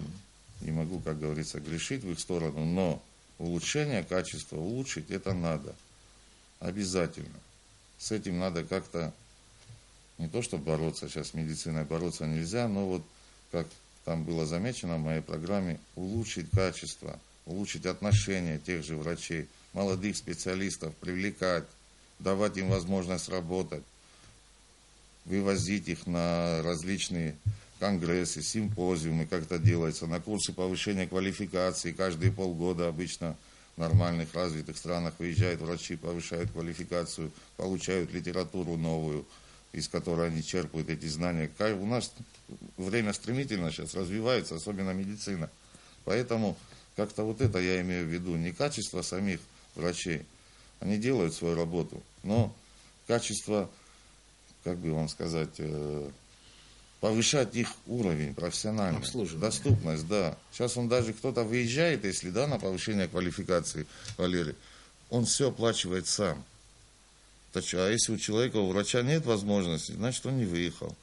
S8: не могу, как говорится, грешить в их сторону, но улучшение качества, улучшить это надо. Обязательно. С этим надо как-то, не то чтобы бороться, сейчас с медициной бороться нельзя, но вот, как там было замечено в моей программе, улучшить качество, улучшить отношения тех же врачей, молодых специалистов привлекать, давать им возможность работать, вывозить их на различные конгрессы, симпозиумы, как это делается, на курсы повышения квалификации. Каждые полгода обычно в нормальных, развитых странах выезжают врачи, повышают квалификацию, получают литературу новую, из которой они черпают эти знания. У нас время стремительно сейчас развивается, особенно медицина. Поэтому как-то вот это я имею в виду, не качество самих врачей. Они делают свою работу, но качество, как бы вам сказать, повышать их уровень профессиональный, доступность, да. Сейчас он даже кто-то выезжает, если, да, на повышение квалификации, Валерий, он все оплачивает сам. А если у человека, у врача нет возможности, значит, он не выехал.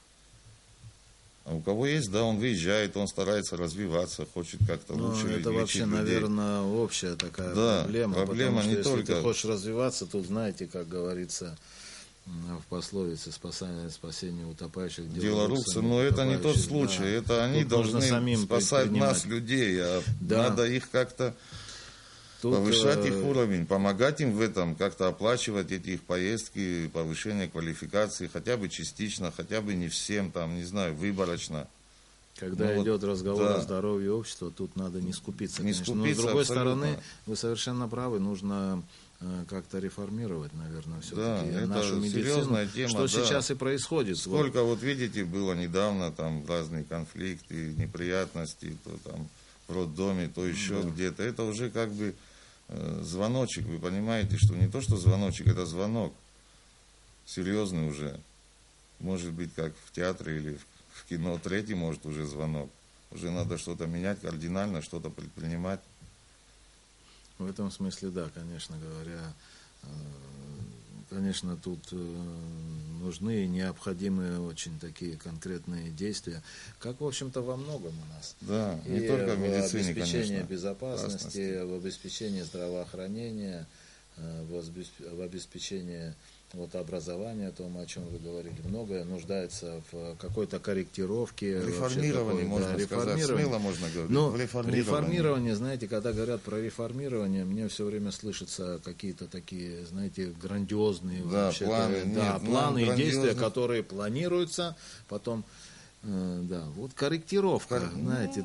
S8: А у кого есть, да, он выезжает, он старается развиваться, хочет как-то лучше лечить людей.
S5: Это вообще, наверное, общая такая проблема.
S8: Проблема
S5: потому что
S8: не
S5: если
S8: только...
S5: ты хочешь развиваться, тут, знаете, как говорится в пословице, спасение утопающих,
S8: дело рук. Но это не тот случай, да. Это они должны спасать нас, людей, а надо их как-то повышать их уровень, помогать им в этом, как-то оплачивать эти их поездки, повышение квалификации, хотя бы частично, хотя бы не всем, там, не знаю, выборочно.
S5: Когда идет разговор о здоровье общества, тут надо не скупиться,
S8: не
S5: конечно.
S8: скупиться,
S5: но с другой
S8: абсолютно.
S5: стороны, вы совершенно правы, нужно как-то реформировать, наверное, все-таки нашу медицину,
S8: тема,
S5: что сейчас и происходит.
S8: Сколько, вот видите, было недавно там разные конфликты, неприятности, то там в роддоме, то еще где-то. Это уже как бы звоночек, вы понимаете, что не то, что звоночек, это звонок серьезный уже. Может быть, как в театре или в кино, третий, может, уже звонок. Уже надо что-то менять кардинально, что-то предпринимать.
S5: В этом смысле, да, конечно говоря, конечно, тут нужны и необходимые очень такие конкретные действия, как, в общем-то, во многом у нас.
S8: Да,
S5: и
S8: не только в медицине,
S5: в обеспечении
S8: конечно,
S5: безопасности, в обеспечении здравоохранения, в обеспечении образования, о том, о чем вы говорили. Многое нуждается в какой-то корректировке.
S8: Реформирование, можно сказать, смело можно говорить.
S5: Но реформирование, знаете, когда говорят про реформирование, мне все время слышатся какие-то такие, знаете, грандиозные планы и действия, которые планируются, потом... Да, вот корректировка, знаете,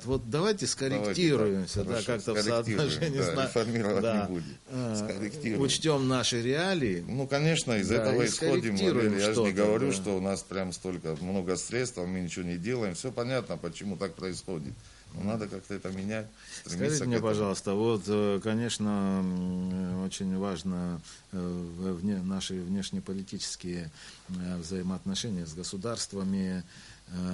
S5: вот давайте скорректируемся, как-то в соотношении
S8: реформировать не будет, скорректируем.
S5: Учтем наши реалии.
S8: Ну, конечно, из этого исходим. Я же не говорю, что у нас прям столько много средств, а мы ничего не делаем. Все понятно, почему так происходит. Но надо как-то это менять.
S5: Скажите мне, пожалуйста, вот, конечно, очень важно наши внешнеполитические взаимоотношения с государствами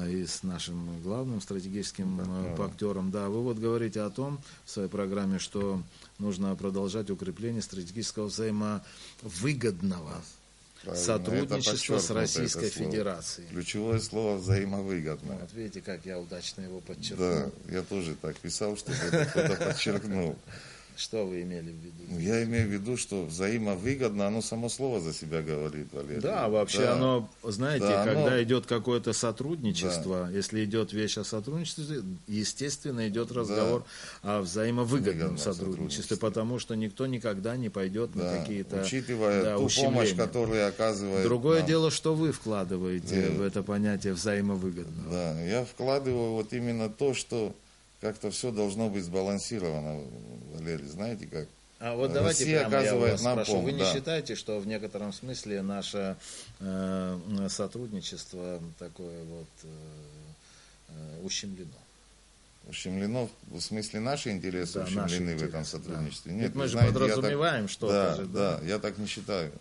S5: и с нашим главным стратегическим партнером. Да, вы вот говорите о том в своей программе, что нужно продолжать укрепление стратегического взаимовыгодного сотрудничества с Российской Федерацией.
S8: Ключевое слово взаимовыгодно.
S5: Вот видите, как я удачно его подчеркнул.
S8: Да, я тоже так писал, что кто-то подчеркнул.
S5: Что вы имели в виду?
S8: Я имею в виду, что взаимовыгодно, оно само слово за себя говорит, Валерий.
S5: Да, вообще оно, знаете, когда идет какое-то сотрудничество, если идет вещь о сотрудничестве, естественно, идет разговор о взаимовыгодном сотрудничестве, потому что никто никогда не пойдет на какие-то
S8: учитывая ту помощь, которую оказывает.
S5: Другое дело, что вы вкладываете в это понятие взаимовыгодного.
S8: Да, я вкладываю вот именно то, что как-то все должно быть сбалансировано, Валерий, знаете как?
S5: А вот давайте прямо я вас спрошу, вы не считаете, что в некотором смысле наше сотрудничество такое вот ущемлено?
S8: Ущемлено, в смысле наши интересы ущемлены в этом сотрудничестве?
S5: Да. Нет, мы же подразумеваем что-то.
S8: Да, я так не считаю.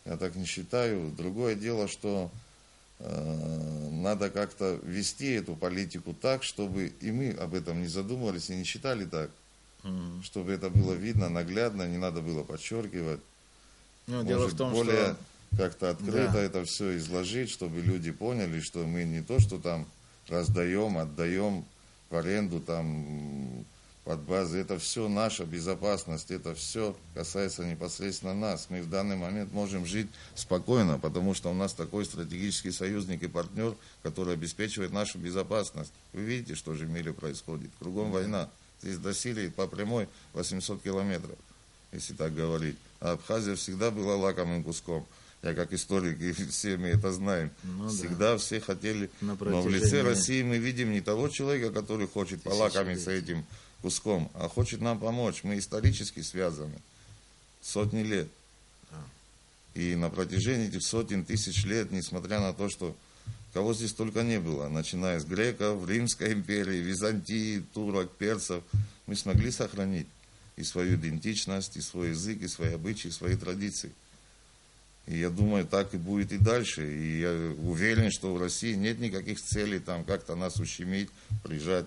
S8: Я так не считаю. Другое дело, что надо как-то вести эту политику так, чтобы и мы об этом не задумывались и не считали так, чтобы это было видно, наглядно, не надо было подчеркивать.
S5: Ну, дело в том,
S8: более как-то открыто это все изложить, чтобы люди поняли, что мы не то, что там раздаем, отдаем в аренду там под базы. Это все наша безопасность, это все касается непосредственно нас. Мы в данный момент можем жить спокойно, потому что у нас такой стратегический союзник и партнер, который обеспечивает нашу безопасность. Вы видите, что же в мире происходит. Кругом война. Здесь до Сирии по прямой 800 километров, если так говорить. А Абхазия всегда была лакомым куском. Я как историк, и все мы это знаем. Всегда все хотели. Но в лице России мы видим не того человека, который хочет полакомиться этим куском, а хочет нам помочь. Мы исторически связаны. Сотни лет. И на протяжении этих сотен тысяч лет, несмотря на то, что кого здесь только не было, начиная с греков, Римской империи, Византии, турок, персов, мы смогли сохранить и свою идентичность, и свой язык, и свои обычаи, и свои традиции. И я думаю, так и будет и дальше. И я уверен, что в России нет никаких целей там как-то нас ущемить, прижать.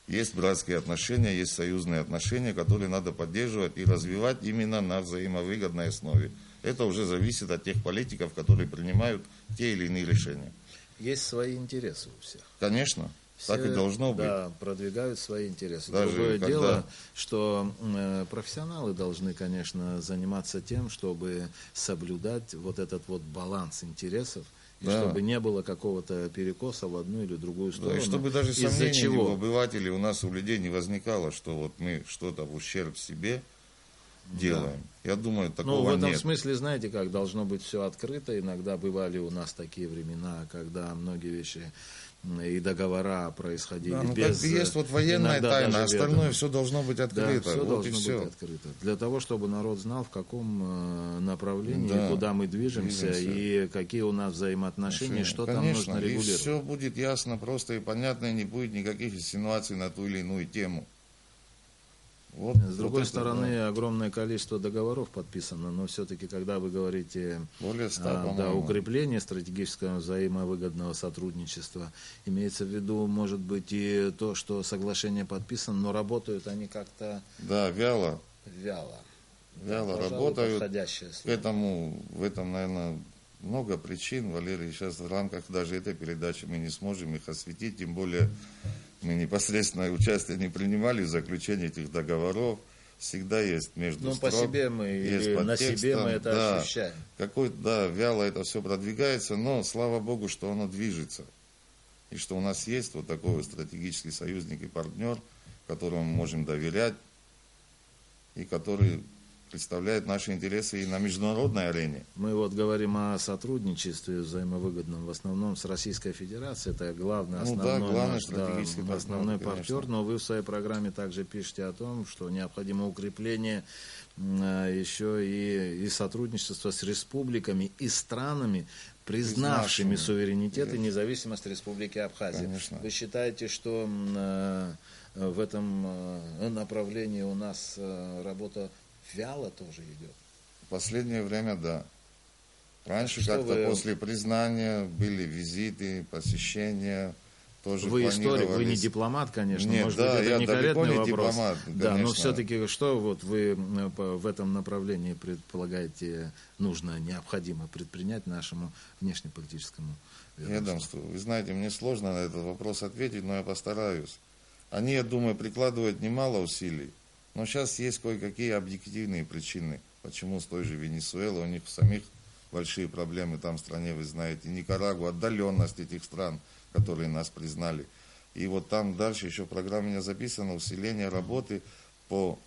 S8: Есть братские отношения, есть союзные отношения, которые надо поддерживать и развивать именно на взаимовыгодной основе. Это уже зависит от тех политиков, которые принимают те или иные решения.
S5: Есть свои интересы у всех.
S8: Конечно, все, так и должно быть.
S5: Да, продвигают свои интересы.
S8: Даже
S5: другое дело, что профессионалы должны, конечно, заниматься тем, чтобы соблюдать вот этот вот баланс интересов, и чтобы не было какого-то перекоса в одну или другую сторону.
S8: Да, и чтобы даже сомнений у обывателей, у нас, у людей не возникало, что вот мы что-то в ущерб себе делаем. Да. Я думаю, такого нет.
S5: В этом смысле, знаете, как должно быть все открыто. Иногда бывали у нас такие времена, когда многие вещи и договора происходили без...
S8: Так есть вот военная тайна, остальное все должно быть открыто.
S5: Да, все должно быть открыто. Для того, чтобы народ знал, в каком направлении, куда мы движемся, и какие у нас взаимоотношения, что там нужно регулировать.
S8: И все будет ясно, просто и понятно, и не будет никаких инсинуаций на ту или иную тему.
S5: Вот, с другой стороны, огромное количество договоров подписано, но все-таки, когда вы говорите о укреплении стратегического взаимовыгодного сотрудничества, имеется в виду, может быть, и то, что соглашение подписано, но работают они как-то...
S8: Да, вяло.
S5: Пожалуй,
S8: работают. В этом, наверное, много причин, Валерий. Сейчас в рамках даже этой передачи мы не сможем их осветить, тем более... Мы непосредственное участие не принимали в заключении этих договоров. Всегда есть между строк.
S5: По себе мы или на себе мы это ощущаем.
S8: Вяло это все продвигается, но слава Богу, что оно движется. И что у нас есть вот такой стратегический союзник и партнер, которому мы можем доверять, и который представляет наши интересы и на международной арене.
S5: Мы вот говорим о сотрудничестве взаимовыгодном в основном с Российской Федерацией. Это главный, основной партнер. Но вы в своей программе также пишете о том, что необходимо укрепление еще и сотрудничества с республиками и странами, признавшими суверенитет и независимость Республики Абхазия.
S8: Конечно.
S5: Вы считаете, что в этом направлении у нас работа вяло тоже идет?
S8: В последнее время, да. Раньше как-то после признания были визиты, посещения, тоже
S5: вы историк, вы не дипломат, конечно.
S8: Нет,
S5: может быть, это некорректный вопрос.
S8: Дипломат,
S5: да, но все-таки что вот вы в этом направлении предполагаете необходимо предпринять нашему внешнеполитическому
S8: ведомству? Вы знаете, мне сложно на этот вопрос ответить, но я постараюсь. Они, я думаю, прикладывают немало усилий. Но сейчас есть кое-какие объективные причины, почему с той же Венесуэлой, у них самих большие проблемы там в стране, вы знаете, Никарагуа, отдаленность этих стран, которые нас признали. И вот там дальше еще в программе у меня записано усиление работы по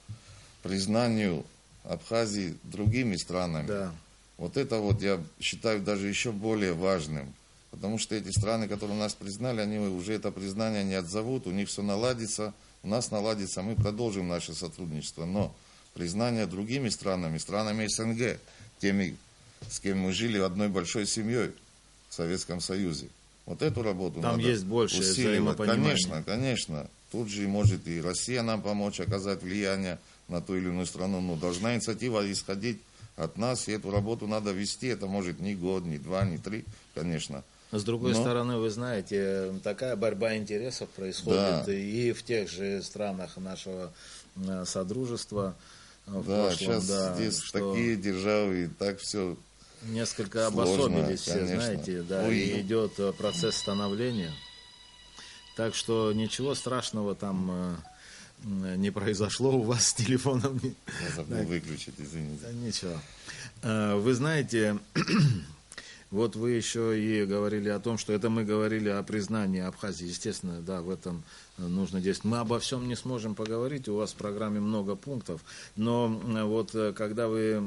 S8: признанию Абхазии другими странами.
S5: Да.
S8: Вот это вот я считаю даже еще более важным, потому что эти страны, которые нас признали, они уже это признание не отзовут, у них все наладится. У нас наладится, мы продолжим наше сотрудничество, но признание другими странами, странами СНГ, теми, с кем мы жили одной большой семьей в Советском Союзе, вот эту работу
S5: там
S8: надо
S5: есть больше
S8: усиливать. Конечно. Тут же может и Россия нам помочь оказать влияние на ту или иную страну, но должна инициатива исходить от нас, и эту работу надо вести, это может не год, не два, не три, конечно.
S5: С другой стороны, вы знаете, такая борьба интересов происходит и в тех же странах нашего содружества.
S8: Сейчас здесь такие державы, и так все
S5: несколько
S8: сложно,
S5: обособились все, знаете, и идет процесс становления. Так что ничего страшного там не произошло у вас с телефоном.
S8: Я забыл выключить, извините.
S5: Да, ничего. Вы знаете, вот вы еще и говорили о том, что это мы говорили о признании Абхазии. Естественно, да, в этом нужно действовать. Мы обо всем не сможем поговорить, у вас в программе много пунктов, но вот когда вы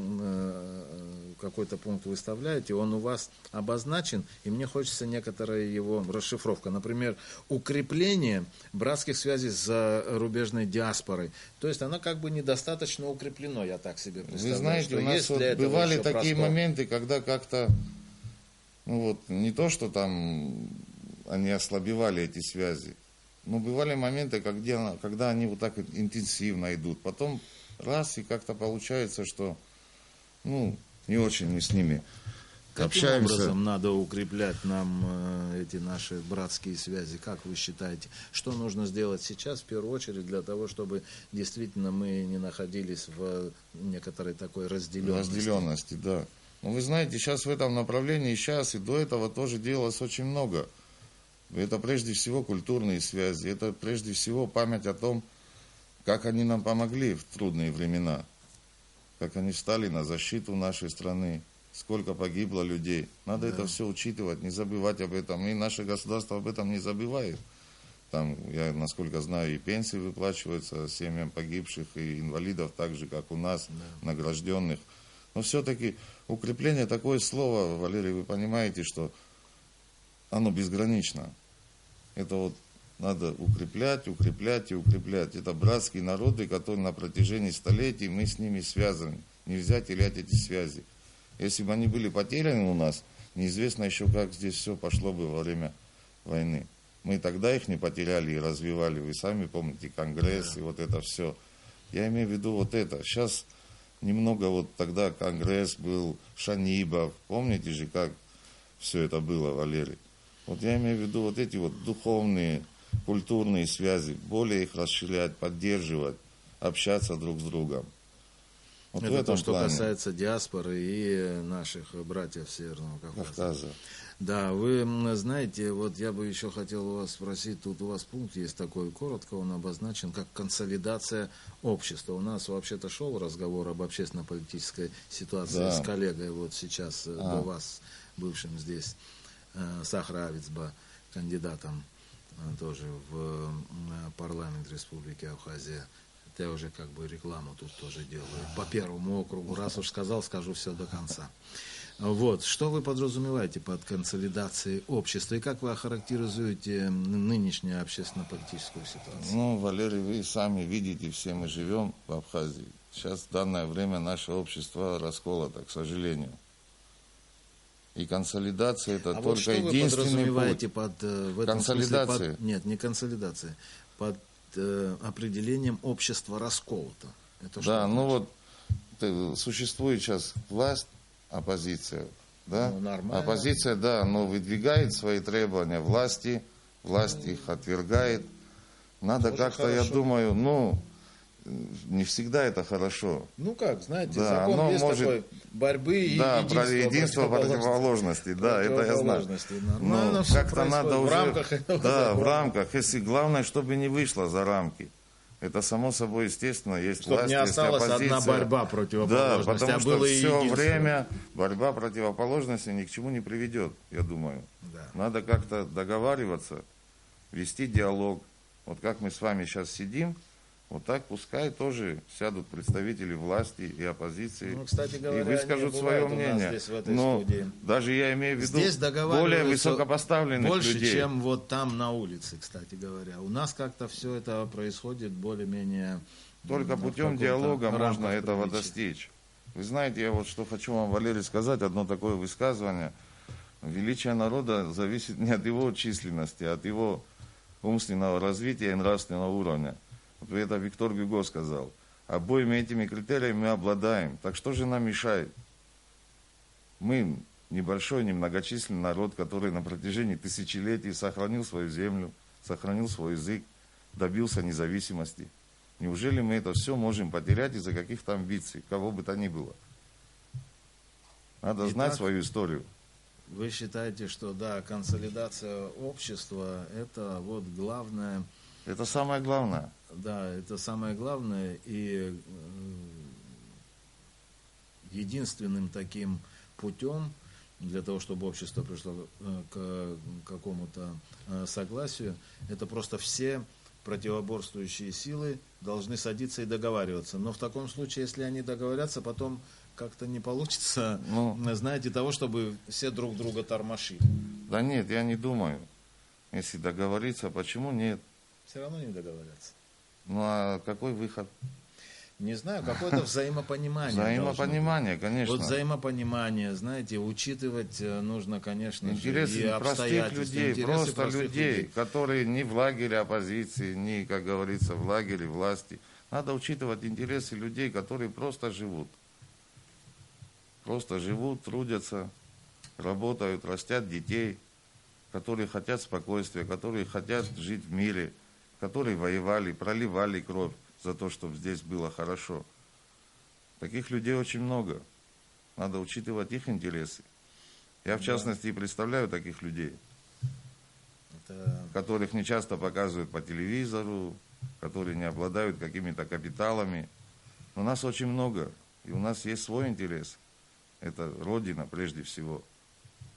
S5: какой-то пункт выставляете, он у вас обозначен, и мне хочется некоторая его расшифровка. Например, укрепление братских связей с зарубежной диаспорой. То есть оно как бы недостаточно укреплено, я так себе представляю.
S8: Вы знаете, у нас вот бывали такие моменты, когда как-то, ну вот, не то, что там они ослабевали, эти связи, но бывали моменты, когда они вот так интенсивно идут. Потом раз, и как-то получается, что, ну, не очень мы с ними
S5: Каким
S8: общаемся.
S5: образом надо укреплять нам эти наши братские связи? Как вы считаете, что нужно сделать сейчас, в первую очередь, для того, чтобы действительно мы не находились в некоторой такой разделенности?
S8: Разделенности, да. Но вы знаете, сейчас в этом направлении, сейчас и до этого тоже делалось очень много. Это прежде всего культурные связи, это прежде всего память о том, как они нам помогли в трудные времена, как они встали на защиту нашей страны, сколько погибло людей. Надо это все учитывать, не забывать об этом. И наше государство об этом не забывает. Там, я, насколько знаю, и пенсии выплачиваются семьям погибших, и инвалидов, так же, как у нас, награжденных. Но все-таки укрепление, такое слово, Валерий, вы понимаете, что оно безгранично. Это вот надо укреплять, укреплять и укреплять. Это братские народы, которые на протяжении столетий мы с ними связаны. Нельзя терять эти связи. Если бы они были потеряны у нас, неизвестно еще, как здесь все пошло бы во время войны. Мы тогда их не потеряли и развивали. Вы сами помните Конгресс и вот это все. Я имею в виду вот это. Сейчас немного вот тогда Конгресс был, Шанибов. Помните же, как все это было, Валерий? Вот я имею в виду вот эти вот духовные, культурные связи, более их расширять, поддерживать, общаться друг с другом. Вот
S5: это
S8: в этом
S5: то, что
S8: плане.
S5: касается диаспоры и наших братьев Северного Кавказа. Да, вы знаете, вот я бы еще хотел у вас спросить, тут у вас пункт есть такой, коротко он обозначен, как консолидация общества. У нас вообще-то шел разговор об общественно-политической ситуации с коллегой, вот сейчас до вас, бывшим здесь, Сахра Авицба, кандидатом тоже в парламент Республики Абхазия. Я уже как бы рекламу тут тоже делаю. По первому округу, раз уж сказал, скажу все до конца. Вот, что вы подразумеваете под консолидацией общества и как вы охарактеризуете нынешнюю общественно-политическую ситуацию?
S8: Ну, Валерий, вы сами видите, все мы живем в Абхазии. Сейчас в данное время наше общество расколото, к сожалению. И консолидация это только
S5: вот что
S8: единственный
S5: вы подразумеваете
S8: путь.
S5: В этом
S8: консолидации.
S5: Смысле, нет, не консолидация, под определением общества расколото. Это
S8: да, ну вот существует сейчас власть, оппозиция, да?
S5: Ну, нормально.
S8: Оппозиция, да, но выдвигает свои требования власть их отвергает. Надо как-то, я думаю, ну, не всегда это хорошо.
S5: Ну как, знаете,
S8: да,
S5: закон есть такой борьбы и
S8: единства противоположностей. Да, это я знаю. Но как-то надо уже...
S5: В рамках этого
S8: да, в рамках. Если главное, чтобы не вышло за рамки. Это само собой естественно. Есть
S5: чтобы
S8: власть,
S5: не осталась
S8: есть оппозиция.
S5: одна борьба противоположностей,
S8: да, потому что
S5: было
S8: все время борьба противоположностей ни к чему не приведет, я думаю.
S5: Да.
S8: Надо как-то договариваться, вести диалог. Вот как мы с вами сейчас сидим, вот так пускай тоже сядут представители власти и оппозиции,
S5: ну, кстати говоря,
S8: и выскажут свое мнение.
S5: Здесь, в этой
S8: но
S5: студии.
S8: даже я имею в виду
S5: здесь
S8: более высокопоставленных
S5: больше,
S8: людей.
S5: чем вот там на улице, кстати говоря. У нас как-то все это происходит более-менее...
S8: Только путем диалога можно этого достичь. Вы знаете, я вот что хочу вам, Валерий, сказать, одно такое высказывание. Величие народа зависит не от его численности, а от его умственного развития и нравственного уровня. Вот это Виктор Гюго сказал. Обоими этими критериями мы обладаем. Так что же нам мешает? Мы небольшой, немногочисленный народ, который на протяжении тысячелетий сохранил свою землю, сохранил свой язык, добился независимости. Неужели мы это все можем потерять из-за каких-то амбиций, кого бы то ни было? Надо знать свою историю.
S5: Вы считаете, что да, консолидация общества – это вот главное
S8: Это самое главное.
S5: Да, это самое главное. И единственным таким путем для того, чтобы общество пришло к какому-то согласию, это просто все противоборствующие силы должны садиться и договариваться. Но в таком случае, если они договорятся, потом как-то не получится, знаете, того, чтобы все друг друга тормошили.
S8: Да нет, я не думаю. Если договориться, почему нет?
S5: Все равно не договорятся.
S8: Ну а какой выход?
S5: Не знаю, какое-то взаимопонимание.
S8: Взаимопонимание, конечно.
S5: Вот взаимопонимание, знаете, учитывать нужно, конечно,
S8: интересы
S5: и
S8: простых людей, просто
S5: простых
S8: людей, которые не в лагере оппозиции, не, как говорится, в лагере власти. Надо учитывать интересы людей, которые просто живут. Просто живут, трудятся, работают, растят детей, которые хотят спокойствия, которые хотят жить в мире, которые воевали, проливали кровь за то, чтобы здесь было хорошо. Таких людей очень много. Надо учитывать их интересы. Я, в частности, и представляю таких людей, которых не часто показывают по телевизору, которые не обладают какими-то капиталами. Но нас очень много, и у нас есть свой интерес. Это Родина, прежде всего.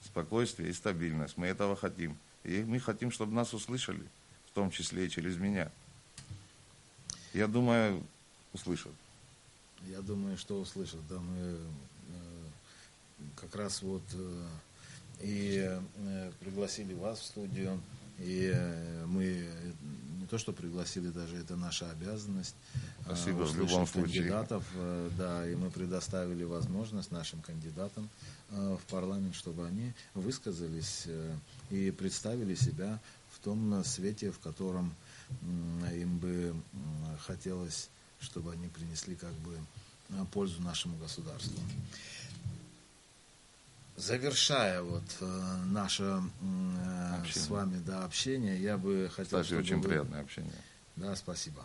S8: Спокойствие и стабильность. Мы этого хотим. И мы хотим, чтобы нас услышали, в том числе и через меня. Я думаю, услышат.
S5: Я думаю, что услышат. Да, мы как раз вот и пригласили вас в студию, и мы не то, что пригласили, даже это наша обязанность.
S8: Спасибо, в любом случае.
S5: Кандидатов, да, и мы предоставили возможность нашим кандидатам в парламент, чтобы они высказались и представили себя в том свете, в котором им бы хотелось, чтобы они принесли как бы пользу нашему государству. Завершая вот наше с вами общение, я бы хотел,
S8: Кстати,
S5: чтобы
S8: очень приятное общение.
S5: Да, спасибо.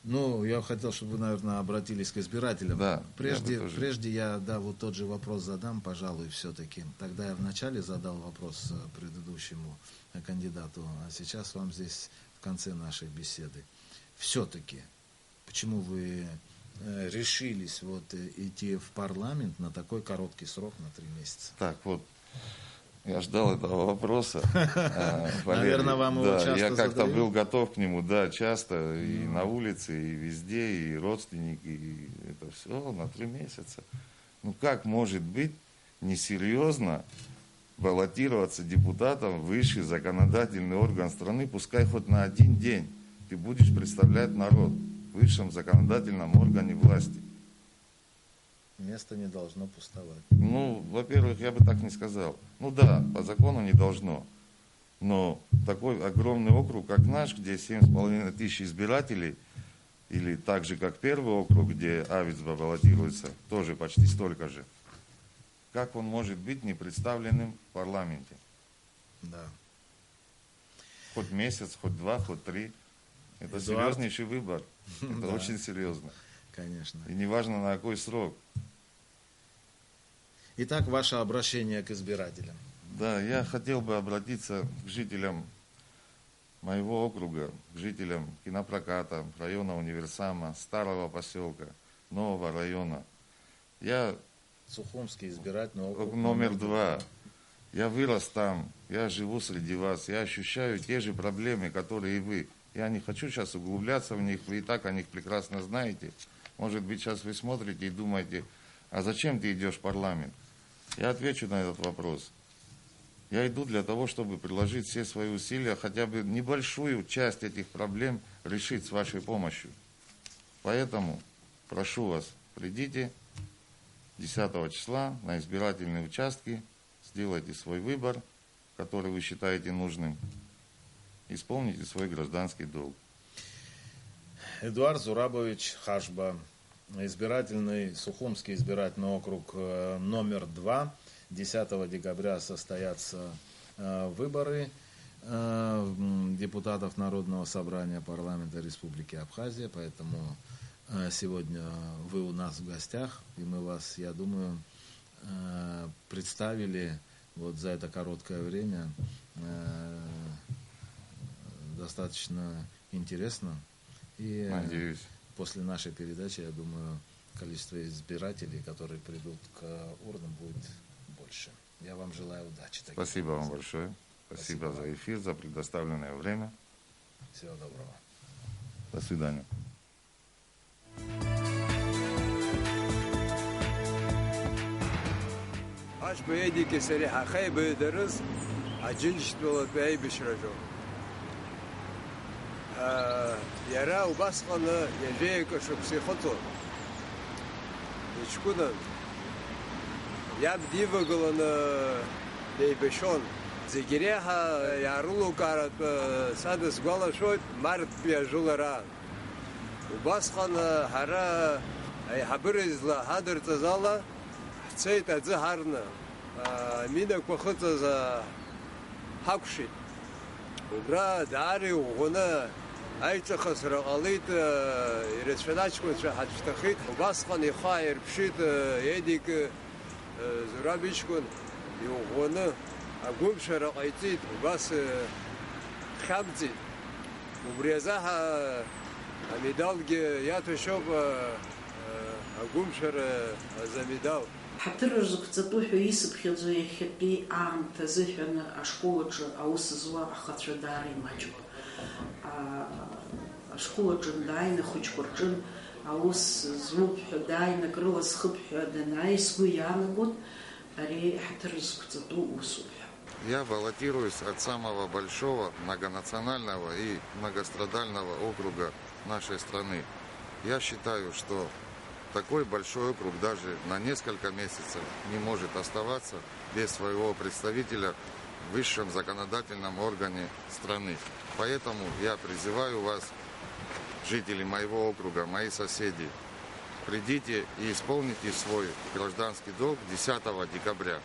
S5: Ну, я хотел, чтобы вы, наверное, обратились к избирателям.
S8: Да,
S5: прежде я вот тот же вопрос задам, пожалуй, все-таки. Тогда я вначале задал вопрос предыдущему кандидату, а сейчас вам здесь в конце нашей беседы. Все-таки, почему вы решились вот идти в парламент на такой короткий срок, на 3 месяца?
S8: Так, вот, я ждал этого вопроса.
S5: Наверное, вам его часто
S8: я как-то
S5: задают?
S8: был готов к нему, да, часто, и на улице, и везде, и родственники, и это все на 3 месяца. Ну как может быть несерьезно баллотироваться депутатом в высший законодательный орган страны, пускай хоть на 1 день ты будешь представлять народ в высшем законодательном органе власти?
S5: Место не должно пустовать.
S8: Ну, во-первых, я бы так не сказал. Ну да, по закону не должно. Но такой огромный округ, как наш, где 7,5 тысяч избирателей, или так же, как первый округ, где Авицба баллотируется, тоже почти столько же, как он может быть не представленным в парламенте?
S5: Да.
S8: Хоть месяц, хоть 2, хоть 3. Это серьезнейший выбор. Это очень серьезно.
S5: Конечно.
S8: И неважно на какой срок.
S5: Итак, ваше обращение к избирателям.
S8: Да, я хотел бы обратиться к жителям моего округа, к жителям кинопроката, района Универсама, Старого поселка, Нового района. Я
S5: Сухумский избирательный округ
S8: номер 2. Я вырос там, я живу среди вас, я ощущаю те же проблемы, которые и вы. Я не хочу сейчас углубляться в них, вы и так о них прекрасно знаете. Может быть, сейчас вы смотрите и думаете, а зачем ты идешь в парламент? Я отвечу на этот вопрос. Я иду для того, чтобы приложить все свои усилия, хотя бы небольшую часть этих проблем решить с вашей помощью. Поэтому прошу вас, придите 10 числа на избирательные участки, сделайте свой выбор, который вы считаете нужным, исполните свой гражданский долг.
S5: Эдуард Зурабович Хашба, избирательный, Сухумский избирательный округ номер 2. 10 декабря состоятся выборы депутатов Народного собрания парламента Республики Абхазия, поэтому сегодня вы у нас в гостях, и мы вас, я думаю, представили вот за это короткое время достаточно интересно. И
S8: Надеюсь.
S5: после нашей передачи, я думаю, количество избирателей, которые придут к урнам, будет больше. Я вам желаю удачи.
S8: Спасибо вам большое. Спасибо за эфир, за предоставленное время.
S5: Всего доброго.
S8: До свидания.
S6: Аш бэйдики сариха хай бэйдэрыз аджинчтвала бэй бишражо. Яра убасхана яжейка шупсихото. Ичкунан. Яб дивагалана бэйбэшон. Зигиреха ярулу карат садыс гвалашойт март бияжулара. Убасхана хара хабырызла хадыртазала цейт адзыхарна. Мина квахыцаза хакушит. Убра дари угуна айцахасра алит иресфедачкун шахачтахит. Убасхан ихайр пшит едик зурабичкун югуна агумшара айцит убас хабзит. Убрезаха амидалге ятушоб агумшара замидал.
S7: Ҳаҭыр рзықәҵатәу ҳәа исыԥхьаӡо иахьатәи аамҭа азыҳәан ашколаҿы аус зуа ахацәа даара имаҷуп. Ашколаҿы дааины ахәыҷқәа рҿын аус зуп ҳәа дааины акрыла схып ҳәа данааи сгәы иаанагоит ари ҳаҭыр рзықәҵатәу усуп ҳәа.
S8: Я баллотируюсь от самого большого многонационального и многострадального округа нашей страны. Я считаю, что такой большой округ даже на несколько месяцев не может оставаться без своего представителя в высшем законодательном органе страны. Поэтому я призываю вас, жители моего округа, мои соседи, придите и исполните свой гражданский долг 10 декабря.